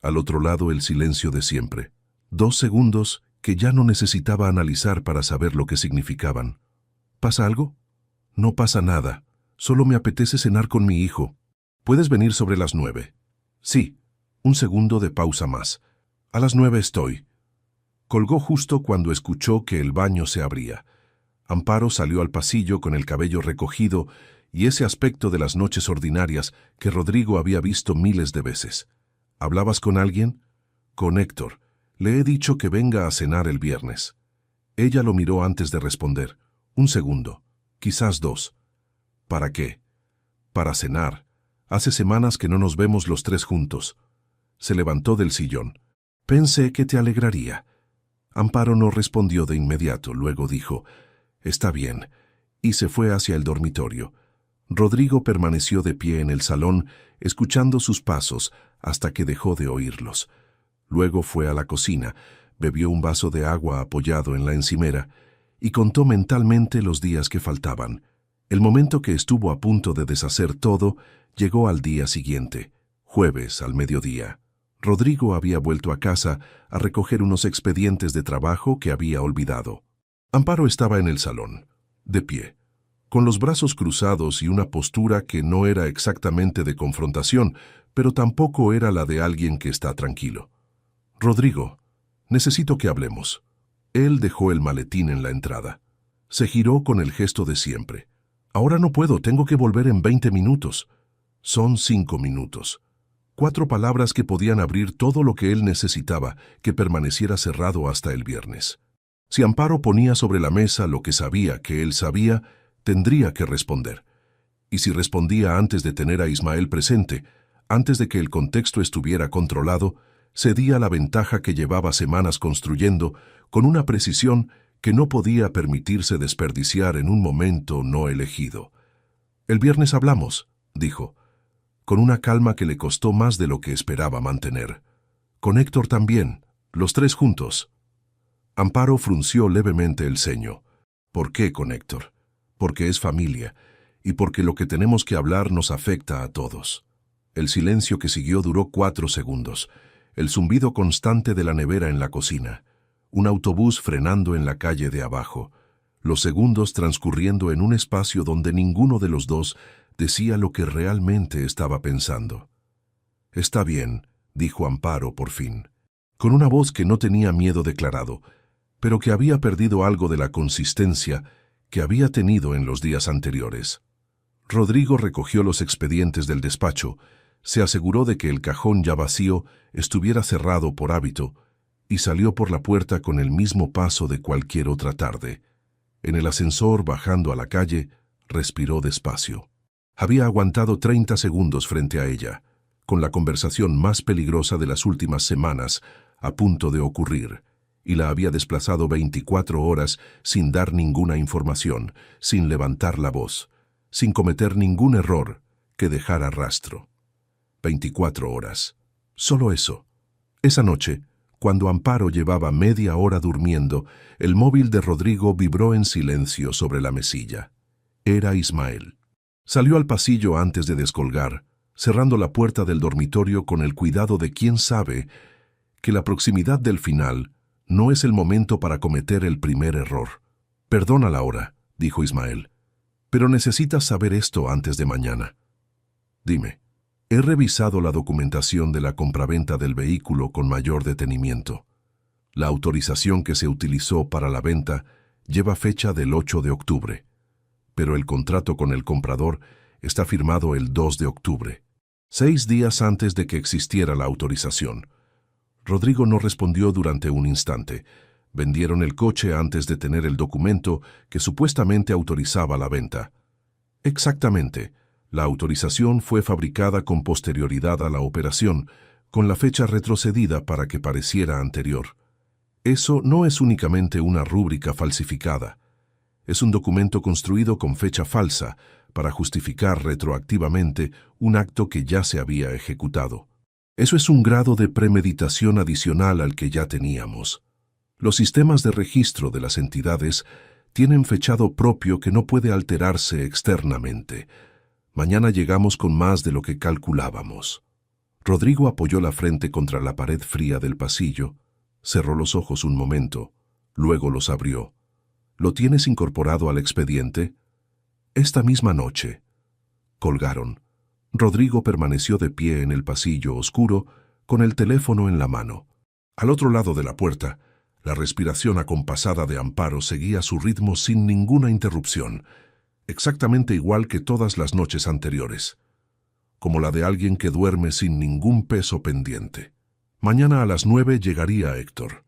Al otro lado el silencio de siempre. 2 segundos que ya no necesitaba analizar para saber lo que significaban. ¿Pasa algo? No pasa nada. Solo me apetece cenar con mi hijo. ¿Puedes venir sobre las 9? Sí. Un segundo de pausa más. A las 9 estoy. Colgó justo cuando escuchó que el baño se abría. Amparo salió al pasillo con el cabello recogido y ese aspecto de las noches ordinarias que Rodrigo había visto miles de veces. ¿Hablabas con alguien? Con Héctor. Le he dicho que venga a cenar el viernes. Ella lo miró antes de responder. 1 segundo. Quizás 2. ¿Para qué? Para cenar. Hace semanas que no nos vemos los 3 juntos. Se levantó del sillón. Pensé que te alegraría. Amparo no respondió de inmediato, luego dijo, «Está bien», y se fue hacia el dormitorio. Rodrigo permaneció de pie en el salón, escuchando sus pasos hasta que dejó de oírlos. Luego fue a la cocina, bebió un vaso de agua apoyado en la encimera y contó mentalmente los días que faltaban. El momento que estuvo a punto de deshacer todo llegó al día siguiente, jueves al mediodía. Rodrigo había vuelto a casa a recoger unos expedientes de trabajo que había olvidado. Amparo estaba en el salón, de pie, con los brazos cruzados y una postura que no era exactamente de confrontación, pero tampoco era la de alguien que está tranquilo. «Rodrigo, necesito que hablemos». Él dejó el maletín en la entrada. Se giró con el gesto de siempre. «Ahora no puedo, tengo que volver en 20 minutos». Son 5 minutos. 4 palabras que podían abrir todo lo que él necesitaba que permaneciera cerrado hasta el viernes. Si Amparo ponía sobre la mesa lo que sabía que él sabía, tendría que responder. Y si respondía antes de tener a Ismael presente, antes de que el contexto estuviera controlado, cedía la ventaja que llevaba semanas construyendo con una precisión que no podía permitirse desperdiciar en un momento no elegido. «El viernes hablamos», dijo, con una calma que le costó más de lo que esperaba mantener. «Con Héctor también, los 3 juntos». Amparo frunció levemente el ceño. «¿Por qué con Héctor? Porque es familia, y porque lo que tenemos que hablar nos afecta a todos». El silencio que siguió duró 4 segundos. El zumbido constante de la nevera en la cocina. Un autobús frenando en la calle de abajo. Los segundos transcurriendo en un espacio donde ninguno de los dos decía lo que realmente estaba pensando. «Está bien», dijo Amparo por fin, con una voz que no tenía miedo declarado, pero que había perdido algo de la consistencia que había tenido en los días anteriores. Rodrigo recogió los expedientes del despacho, se aseguró de que el cajón ya vacío estuviera cerrado por hábito y salió por la puerta con el mismo paso de cualquier otra tarde. En el ascensor, bajando a la calle, respiró despacio. Había aguantado 30 segundos frente a ella, con la conversación más peligrosa de las últimas semanas a punto de ocurrir, y la había desplazado 24 horas sin dar ninguna información, sin levantar la voz, sin cometer ningún error que dejara rastro. 24 horas. Solo eso. Esa noche, cuando Amparo llevaba media hora durmiendo, el móvil de Rodrigo vibró en silencio sobre la mesilla. Era Ismael. Salió al pasillo antes de descolgar, cerrando la puerta del dormitorio con el cuidado de quien sabe que la proximidad del final no es el momento para cometer el primer error. «Perdona la hora», dijo Ismael, «pero necesitas saber esto antes de mañana». «Dime». «He revisado la documentación de la compraventa del vehículo con mayor detenimiento. La autorización que se utilizó para la venta lleva fecha del 8 de octubre. Pero el contrato con el comprador Está firmado el 2 de octubre, 6 días antes de que existiera la autorización. Rodrigo no respondió durante un instante. Vendieron el coche antes de tener el documento que supuestamente autorizaba la venta. Exactamente. La autorización fue fabricada con posterioridad a la operación, con la fecha retrocedida para que pareciera anterior. Eso no es únicamente una rúbrica falsificada. Es un documento construido con fecha falsa para justificar retroactivamente un acto que ya se había ejecutado. Eso es un grado de premeditación adicional al que ya teníamos. Los sistemas de registro de las entidades tienen fechado propio que no puede alterarse externamente. Mañana llegamos con más de lo que calculábamos. Rodrigo apoyó la frente contra la pared fría del pasillo, cerró los ojos un momento, luego los abrió. ¿Lo tienes incorporado al expediente? Esta misma noche. Colgaron. Rodrigo permaneció de pie en el pasillo oscuro, con el teléfono en la mano. Al otro lado de la puerta, la respiración acompasada de Amparo seguía su ritmo sin ninguna interrupción, exactamente igual que todas las noches anteriores, como la de alguien que duerme sin ningún peso pendiente. Mañana a las 9 llegaría Héctor,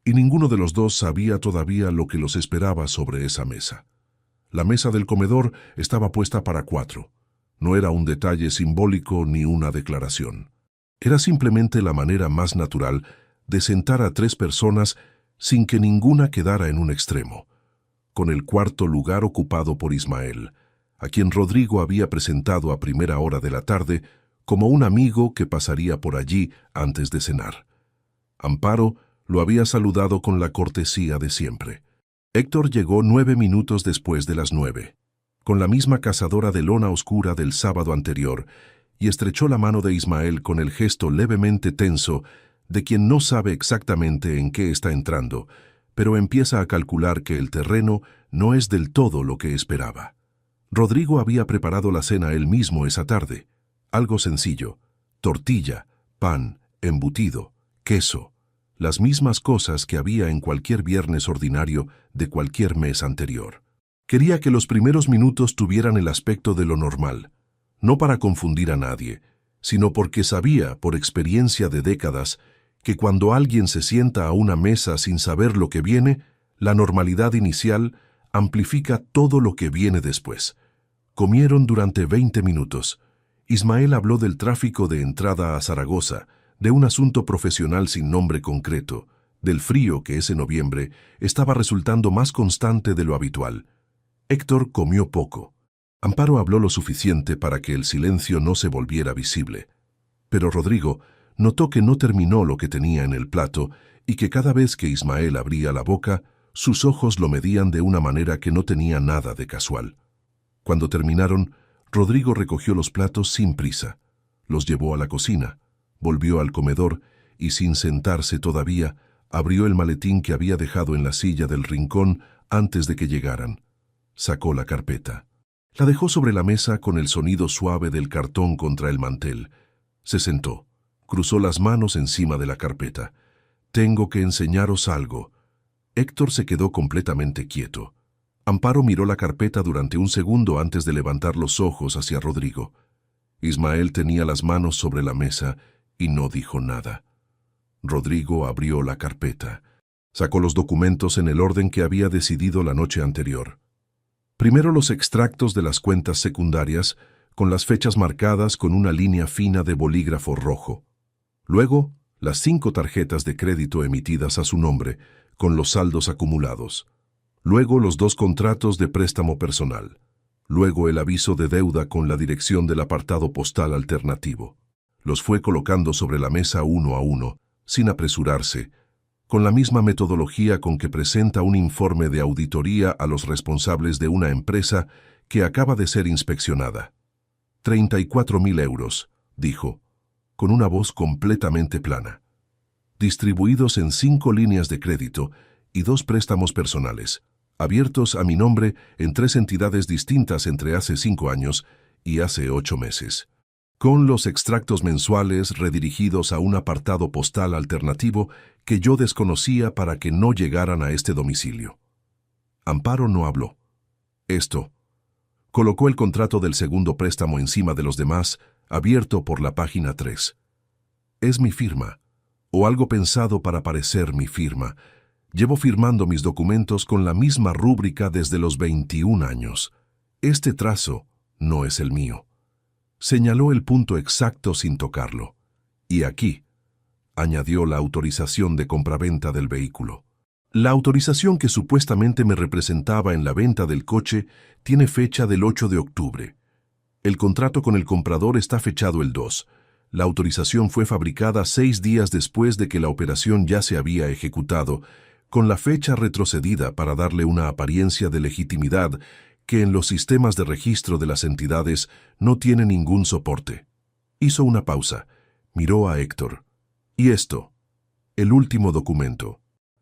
y ninguno de los dos sabía todavía lo que los esperaba sobre esa mesa. La mesa del comedor estaba puesta para 4. No era un detalle simbólico ni una declaración. Era simplemente la manera más natural de sentar a 3 personas sin que ninguna quedara en un extremo, con el cuarto lugar ocupado por Ismael, a quien Rodrigo había presentado a primera hora de la tarde como un amigo que pasaría por allí antes de cenar. Amparo lo había saludado con la cortesía de siempre. Héctor llegó 9 minutos después de las 9, con la misma cazadora de lona oscura del sábado anterior, y estrechó la mano de Ismael con el gesto levemente tenso de quien no sabe exactamente en qué está entrando, pero empieza a calcular que el terreno no es del todo lo que esperaba. Rodrigo había preparado la cena él mismo esa tarde. Algo sencillo: tortilla, pan, embutido, queso, las mismas cosas que había en cualquier viernes ordinario de cualquier mes anterior. Quería que los primeros minutos tuvieran el aspecto de lo normal, no para confundir a nadie, sino porque sabía, por experiencia de décadas, que cuando alguien se sienta a una mesa sin saber lo que viene, la normalidad inicial amplifica todo lo que viene después. Comieron durante 20 minutos. Ismael habló del tráfico de entrada a Zaragoza, de un asunto profesional sin nombre concreto, del frío que ese noviembre estaba resultando más constante de lo habitual. Héctor comió poco. Amparo habló lo suficiente para que el silencio no se volviera visible. Pero Rodrigo notó que no terminó lo que tenía en el plato y que cada vez que Ismael abría la boca, sus ojos lo medían de una manera que no tenía nada de casual. Cuando terminaron, Rodrigo recogió los platos sin prisa, los llevó a la cocina, volvió al comedor y, sin sentarse todavía, abrió el maletín que había dejado en la silla del rincón antes de que llegaran. Sacó la carpeta. La dejó sobre la mesa con el sonido suave del cartón contra el mantel. Se sentó. Cruzó las manos encima de la carpeta. «Tengo que enseñaros algo». Héctor se quedó completamente quieto. Amparo miró la carpeta durante un segundo antes de levantar los ojos hacia Rodrigo. Ismael tenía las manos sobre la mesa y no dijo nada. Rodrigo abrió la carpeta. Sacó los documentos en el orden que había decidido la noche anterior. Primero los extractos de las cuentas secundarias, con las fechas marcadas con una línea fina de bolígrafo rojo. Luego, las 5 tarjetas de crédito emitidas a su nombre, con los saldos acumulados. Luego los 2 contratos de préstamo personal. Luego el aviso de deuda con la dirección del apartado postal alternativo. Los fue colocando sobre la mesa uno a uno, sin apresurarse, con la misma metodología con que presenta un informe de auditoría a los responsables de una empresa que acaba de ser inspeccionada. 34.000 euros, dijo, con una voz completamente plana. Distribuidos en 5 líneas de crédito y 2 préstamos personales, abiertos a mi nombre en 3 entidades distintas entre hace 5 años y hace 8 meses. Con los extractos mensuales redirigidos a un apartado postal alternativo que yo desconocía para que no llegaran a este domicilio. Amparo no habló. Esto, Colocó el contrato del segundo préstamo encima de los demás, abierto por la página 3. Es mi firma, o algo pensado para parecer mi firma. Llevo firmando mis documentos con la misma rúbrica desde los 21 años. Este trazo no es el mío. Señaló el punto exacto sin tocarlo. Y aquí, añadió la autorización de compraventa del vehículo. La autorización que supuestamente me representaba en la venta del coche tiene fecha del 8 de octubre. El contrato con el comprador está fechado el 2. La autorización fue fabricada 6 días después de que la operación ya se había ejecutado, con la fecha retrocedida para darle una apariencia de legitimidad que en los sistemas de registro de las entidades no tiene ningún soporte. Hizo una pausa, miró a Héctor. ¿Y esto? El último documento.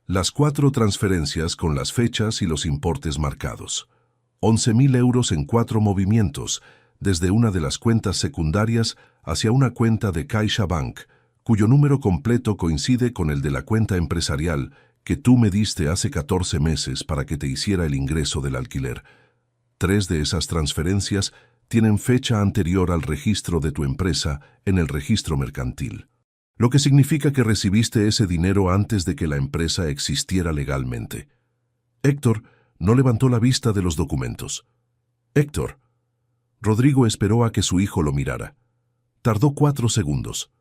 Las 4 transferencias con las fechas y los importes marcados. 11.000 euros en 4 movimientos, desde una de las cuentas secundarias hacia una cuenta de CaixaBank, cuyo número completo coincide con el de la cuenta empresarial que tú me diste hace 14 meses para que te hiciera el ingreso del alquiler. 3 de esas transferencias tienen fecha anterior al registro de tu empresa en el registro mercantil, lo que significa que recibiste ese dinero antes de que la empresa existiera legalmente. Héctor no levantó la vista de los documentos. Héctor. Rodrigo esperó a que su hijo lo mirara. Tardó 4 segundos.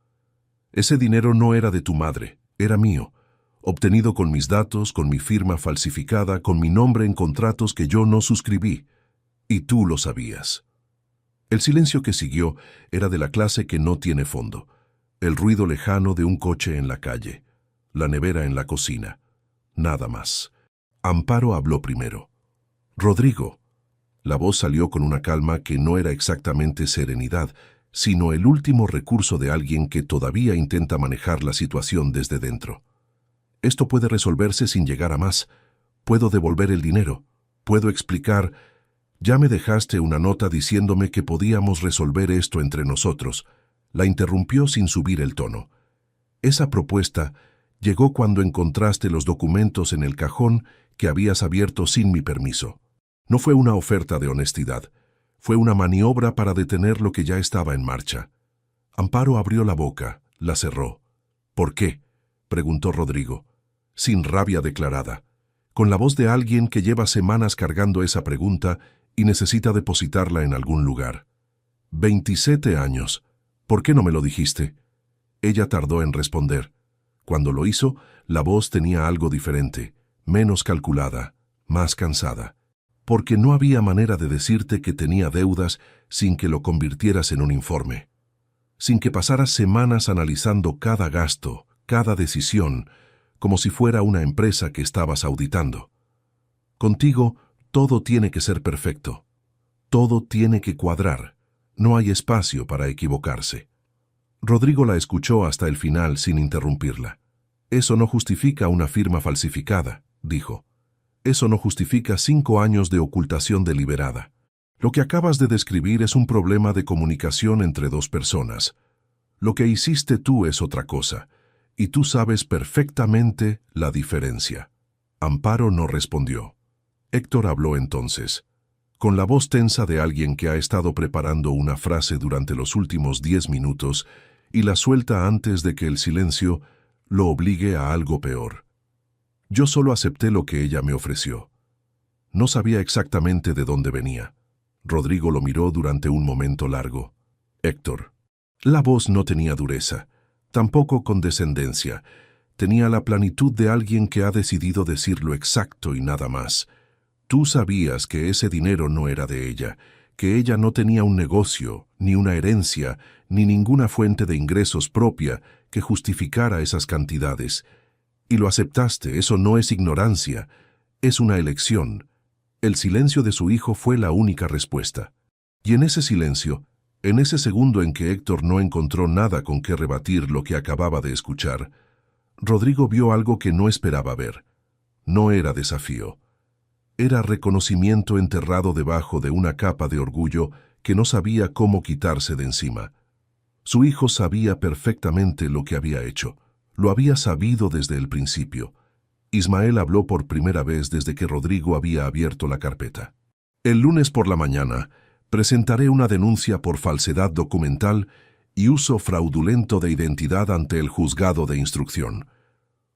Ese dinero no era de tu madre, era mío, obtenido con mis datos, con mi firma falsificada, con mi nombre en contratos que yo no suscribí. Y tú lo sabías. El silencio que siguió era de la clase que no tiene fondo. El ruido lejano de un coche en la calle, la nevera en la cocina. Nada más. Amparo habló primero. Rodrigo. La voz salió con una calma que no era exactamente serenidad, sino el último recurso de alguien que todavía intenta manejar la situación desde dentro. Esto puede resolverse sin llegar a más. Puedo devolver el dinero. Puedo explicar. Ya me dejaste una nota diciéndome que podíamos resolver esto entre nosotros. La interrumpió sin subir el tono. Esa propuesta llegó cuando encontraste los documentos en el cajón que habías abierto sin mi permiso. No fue una oferta de honestidad. Fue una maniobra para detener lo que ya estaba en marcha. Amparo abrió la boca, la cerró. ¿Por qué?, preguntó Rodrigo, sin rabia declarada, con la voz de alguien que lleva semanas cargando esa pregunta y necesita depositarla en algún lugar. 27 años. ¿Por qué no me lo dijiste? Ella tardó en responder. Cuando lo hizo, la voz tenía algo diferente, menos calculada, más cansada. Porque no había manera de decirte que tenía deudas sin que lo convirtieras en un informe. Sin que pasaras semanas analizando cada gasto, cada decisión, como si fuera una empresa que estabas auditando. Contigo, todo tiene que ser perfecto. Todo tiene que cuadrar. No hay espacio para equivocarse. Rodrigo la escuchó hasta el final sin interrumpirla. Eso no justifica una firma falsificada, dijo. Eso no justifica 5 años de ocultación deliberada. Lo que acabas de describir es un problema de comunicación entre 2 personas. Lo que hiciste tú es otra cosa, y tú sabes perfectamente la diferencia. Amparo no respondió. Héctor habló entonces, con la voz tensa de alguien que ha estado preparando una frase durante los últimos 10 minutos y la suelta antes de que el silencio lo obligue a algo peor. Yo solo acepté lo que ella me ofreció. No sabía exactamente de dónde venía. Rodrigo lo miró durante un momento largo. Héctor. La voz no tenía dureza, tampoco condescendencia. Tenía la planitud de alguien que ha decidido decir lo exacto y nada más. Tú sabías que ese dinero no era de ella, que ella no tenía un negocio, ni una herencia, ni ninguna fuente de ingresos propia que justificara esas cantidades. Y lo aceptaste, eso no es ignorancia, es una elección. El silencio de su hijo fue la única respuesta. Y en ese silencio, en ese segundo en que Héctor no encontró nada con qué rebatir lo que acababa de escuchar, Rodrigo vio algo que no esperaba ver. No era desafío. Era reconocimiento enterrado debajo de una capa de orgullo que no sabía cómo quitarse de encima. Su hijo sabía perfectamente lo que había hecho. Lo había sabido desde el principio. Ismael habló por primera vez desde que Rodrigo había abierto la carpeta. El lunes por la mañana presentaré una denuncia por falsedad documental y uso fraudulento de identidad ante el juzgado de instrucción.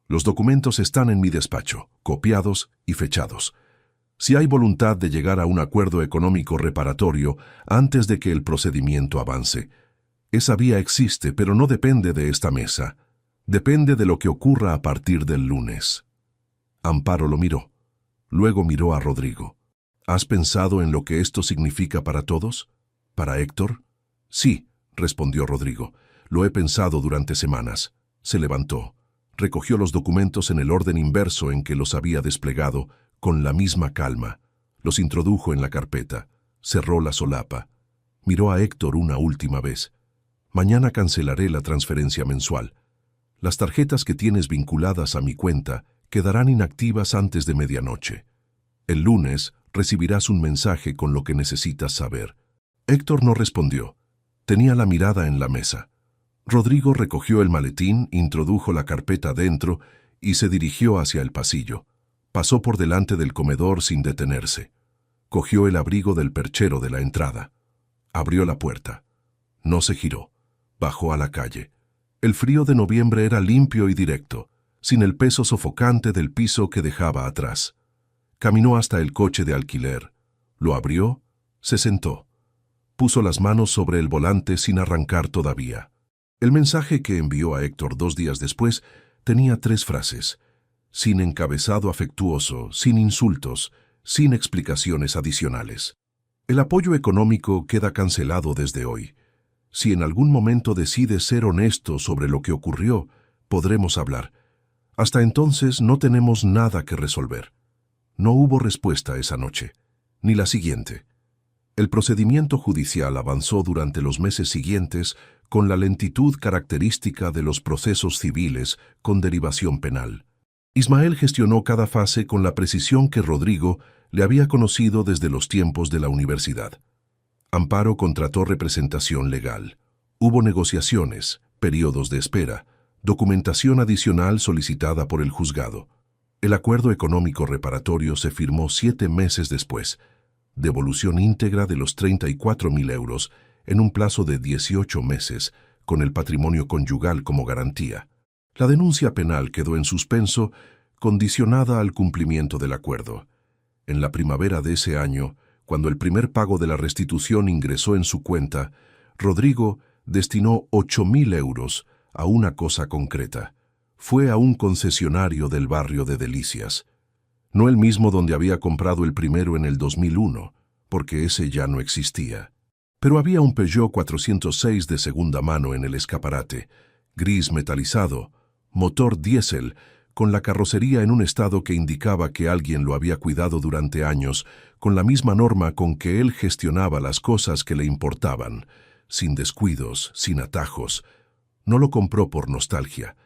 Los documentos están en mi despacho, copiados y fechados. Si hay voluntad de llegar a un acuerdo económico reparatorio antes de que el procedimiento avance, esa vía existe, pero no depende de esta mesa. Depende de lo que ocurra a partir del lunes. Amparo lo miró. Luego miró a Rodrigo. ¿Has pensado en lo que esto significa para todos? ¿Para Héctor? Sí, respondió Rodrigo. Lo he pensado durante semanas. Se levantó. Recogió los documentos en el orden inverso en que los había desplegado, con la misma calma. Los introdujo en la carpeta. Cerró la solapa. Miró a Héctor una última vez. Mañana cancelaré la transferencia mensual. Las tarjetas que tienes vinculadas a mi cuenta quedarán inactivas antes de medianoche. El lunes recibirás un mensaje con lo que necesitas saber. Héctor no respondió. Tenía la mirada en la mesa. Rodrigo recogió el maletín, introdujo la carpeta dentro y se dirigió hacia el pasillo. Pasó por delante del comedor sin detenerse. Cogió el abrigo del perchero de la entrada. Abrió la puerta. No se giró. Bajó a la calle. El frío de noviembre era limpio y directo, sin el peso sofocante del piso que dejaba atrás. Caminó hasta el coche de alquiler. Lo abrió, se sentó. Puso las manos sobre el volante sin arrancar todavía. El mensaje que envió a Héctor 2 días después tenía 3 frases. Sin encabezado afectuoso, sin insultos, sin explicaciones adicionales. El apoyo económico queda cancelado desde hoy. Si en algún momento decides ser honesto sobre lo que ocurrió, podremos hablar. Hasta entonces no tenemos nada que resolver. No hubo respuesta esa noche, ni la siguiente. El procedimiento judicial avanzó durante los meses siguientes con la lentitud característica de los procesos civiles con derivación penal. Ismael gestionó cada fase con la precisión que Rodrigo le había conocido desde los tiempos de la universidad. Amparo contrató representación legal. Hubo negociaciones, periodos de espera, documentación adicional solicitada por el juzgado. El acuerdo económico reparatorio se firmó 7 meses después. Devolución íntegra de los 34.000 euros en un plazo de 18 meses, con el patrimonio conyugal como garantía. La denuncia penal quedó en suspenso, condicionada al cumplimiento del acuerdo. En la primavera de ese año, cuando el primer pago de la restitución ingresó en su cuenta, Rodrigo destinó 8.000 euros a una cosa concreta. Fue a un concesionario del barrio de Delicias. No el mismo donde había comprado el primero en el 2001, porque ese ya no existía. Pero había un Peugeot 406 de segunda mano en el escaparate, gris metalizado, motor diésel, con la carrocería en un estado que indicaba que alguien lo había cuidado durante años, con la misma norma con que él gestionaba las cosas que le importaban, sin descuidos, sin atajos. No lo compró por nostalgia.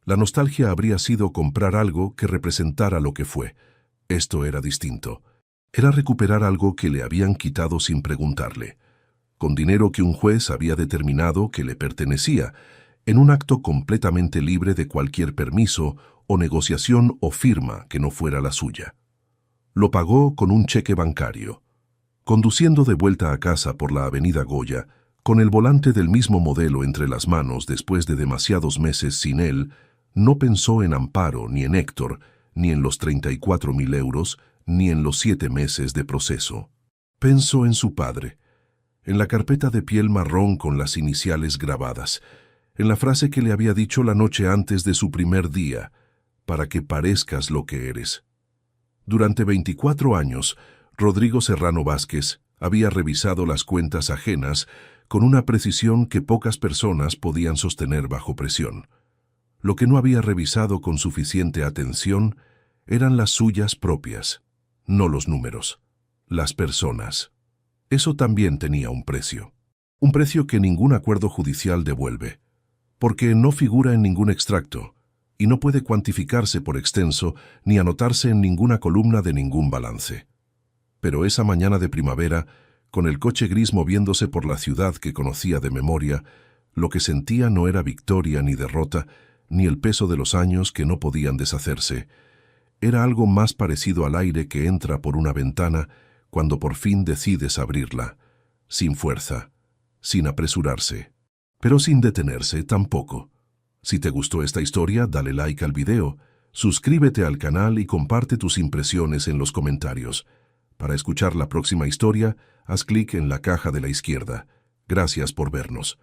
La nostalgia habría sido comprar algo que representara lo que fue. Esto era distinto. Era recuperar algo que le habían quitado sin preguntarle, con dinero que un juez había determinado que le pertenecía, en un acto completamente libre de cualquier permiso o negociación o firma que no fuera la suya. Lo pagó con un cheque bancario. Conduciendo de vuelta a casa por la avenida Goya, con el volante del mismo modelo entre las manos después de demasiados meses sin él, no pensó en Amparo ni en Héctor, ni en los 34.000 euros, ni en los 7 meses de proceso. Pensó en su padre, en la carpeta de piel marrón con las iniciales grabadas, en la frase que le había dicho la noche antes de su primer día, para que parezcas lo que eres. Durante 24 años, Rodrigo Serrano Vázquez había revisado las cuentas ajenas con una precisión que pocas personas podían sostener bajo presión. Lo que no había revisado con suficiente atención eran las suyas propias, no los números, las personas. Eso también tenía un precio que ningún acuerdo judicial devuelve, porque no figura en ningún extracto y no puede cuantificarse por extenso ni anotarse en ninguna columna de ningún balance. Pero esa mañana de primavera, con el coche gris moviéndose por la ciudad que conocía de memoria, lo que sentía no era victoria ni derrota, ni el peso de los años que no podían deshacerse. Era algo más parecido al aire que entra por una ventana cuando por fin decides abrirla, sin fuerza, sin apresurarse, pero sin detenerse tampoco. Si te gustó esta historia, dale like al video, suscríbete al canal y comparte tus impresiones en los comentarios. Para escuchar la próxima historia, haz clic en la caja de la izquierda. Gracias por vernos.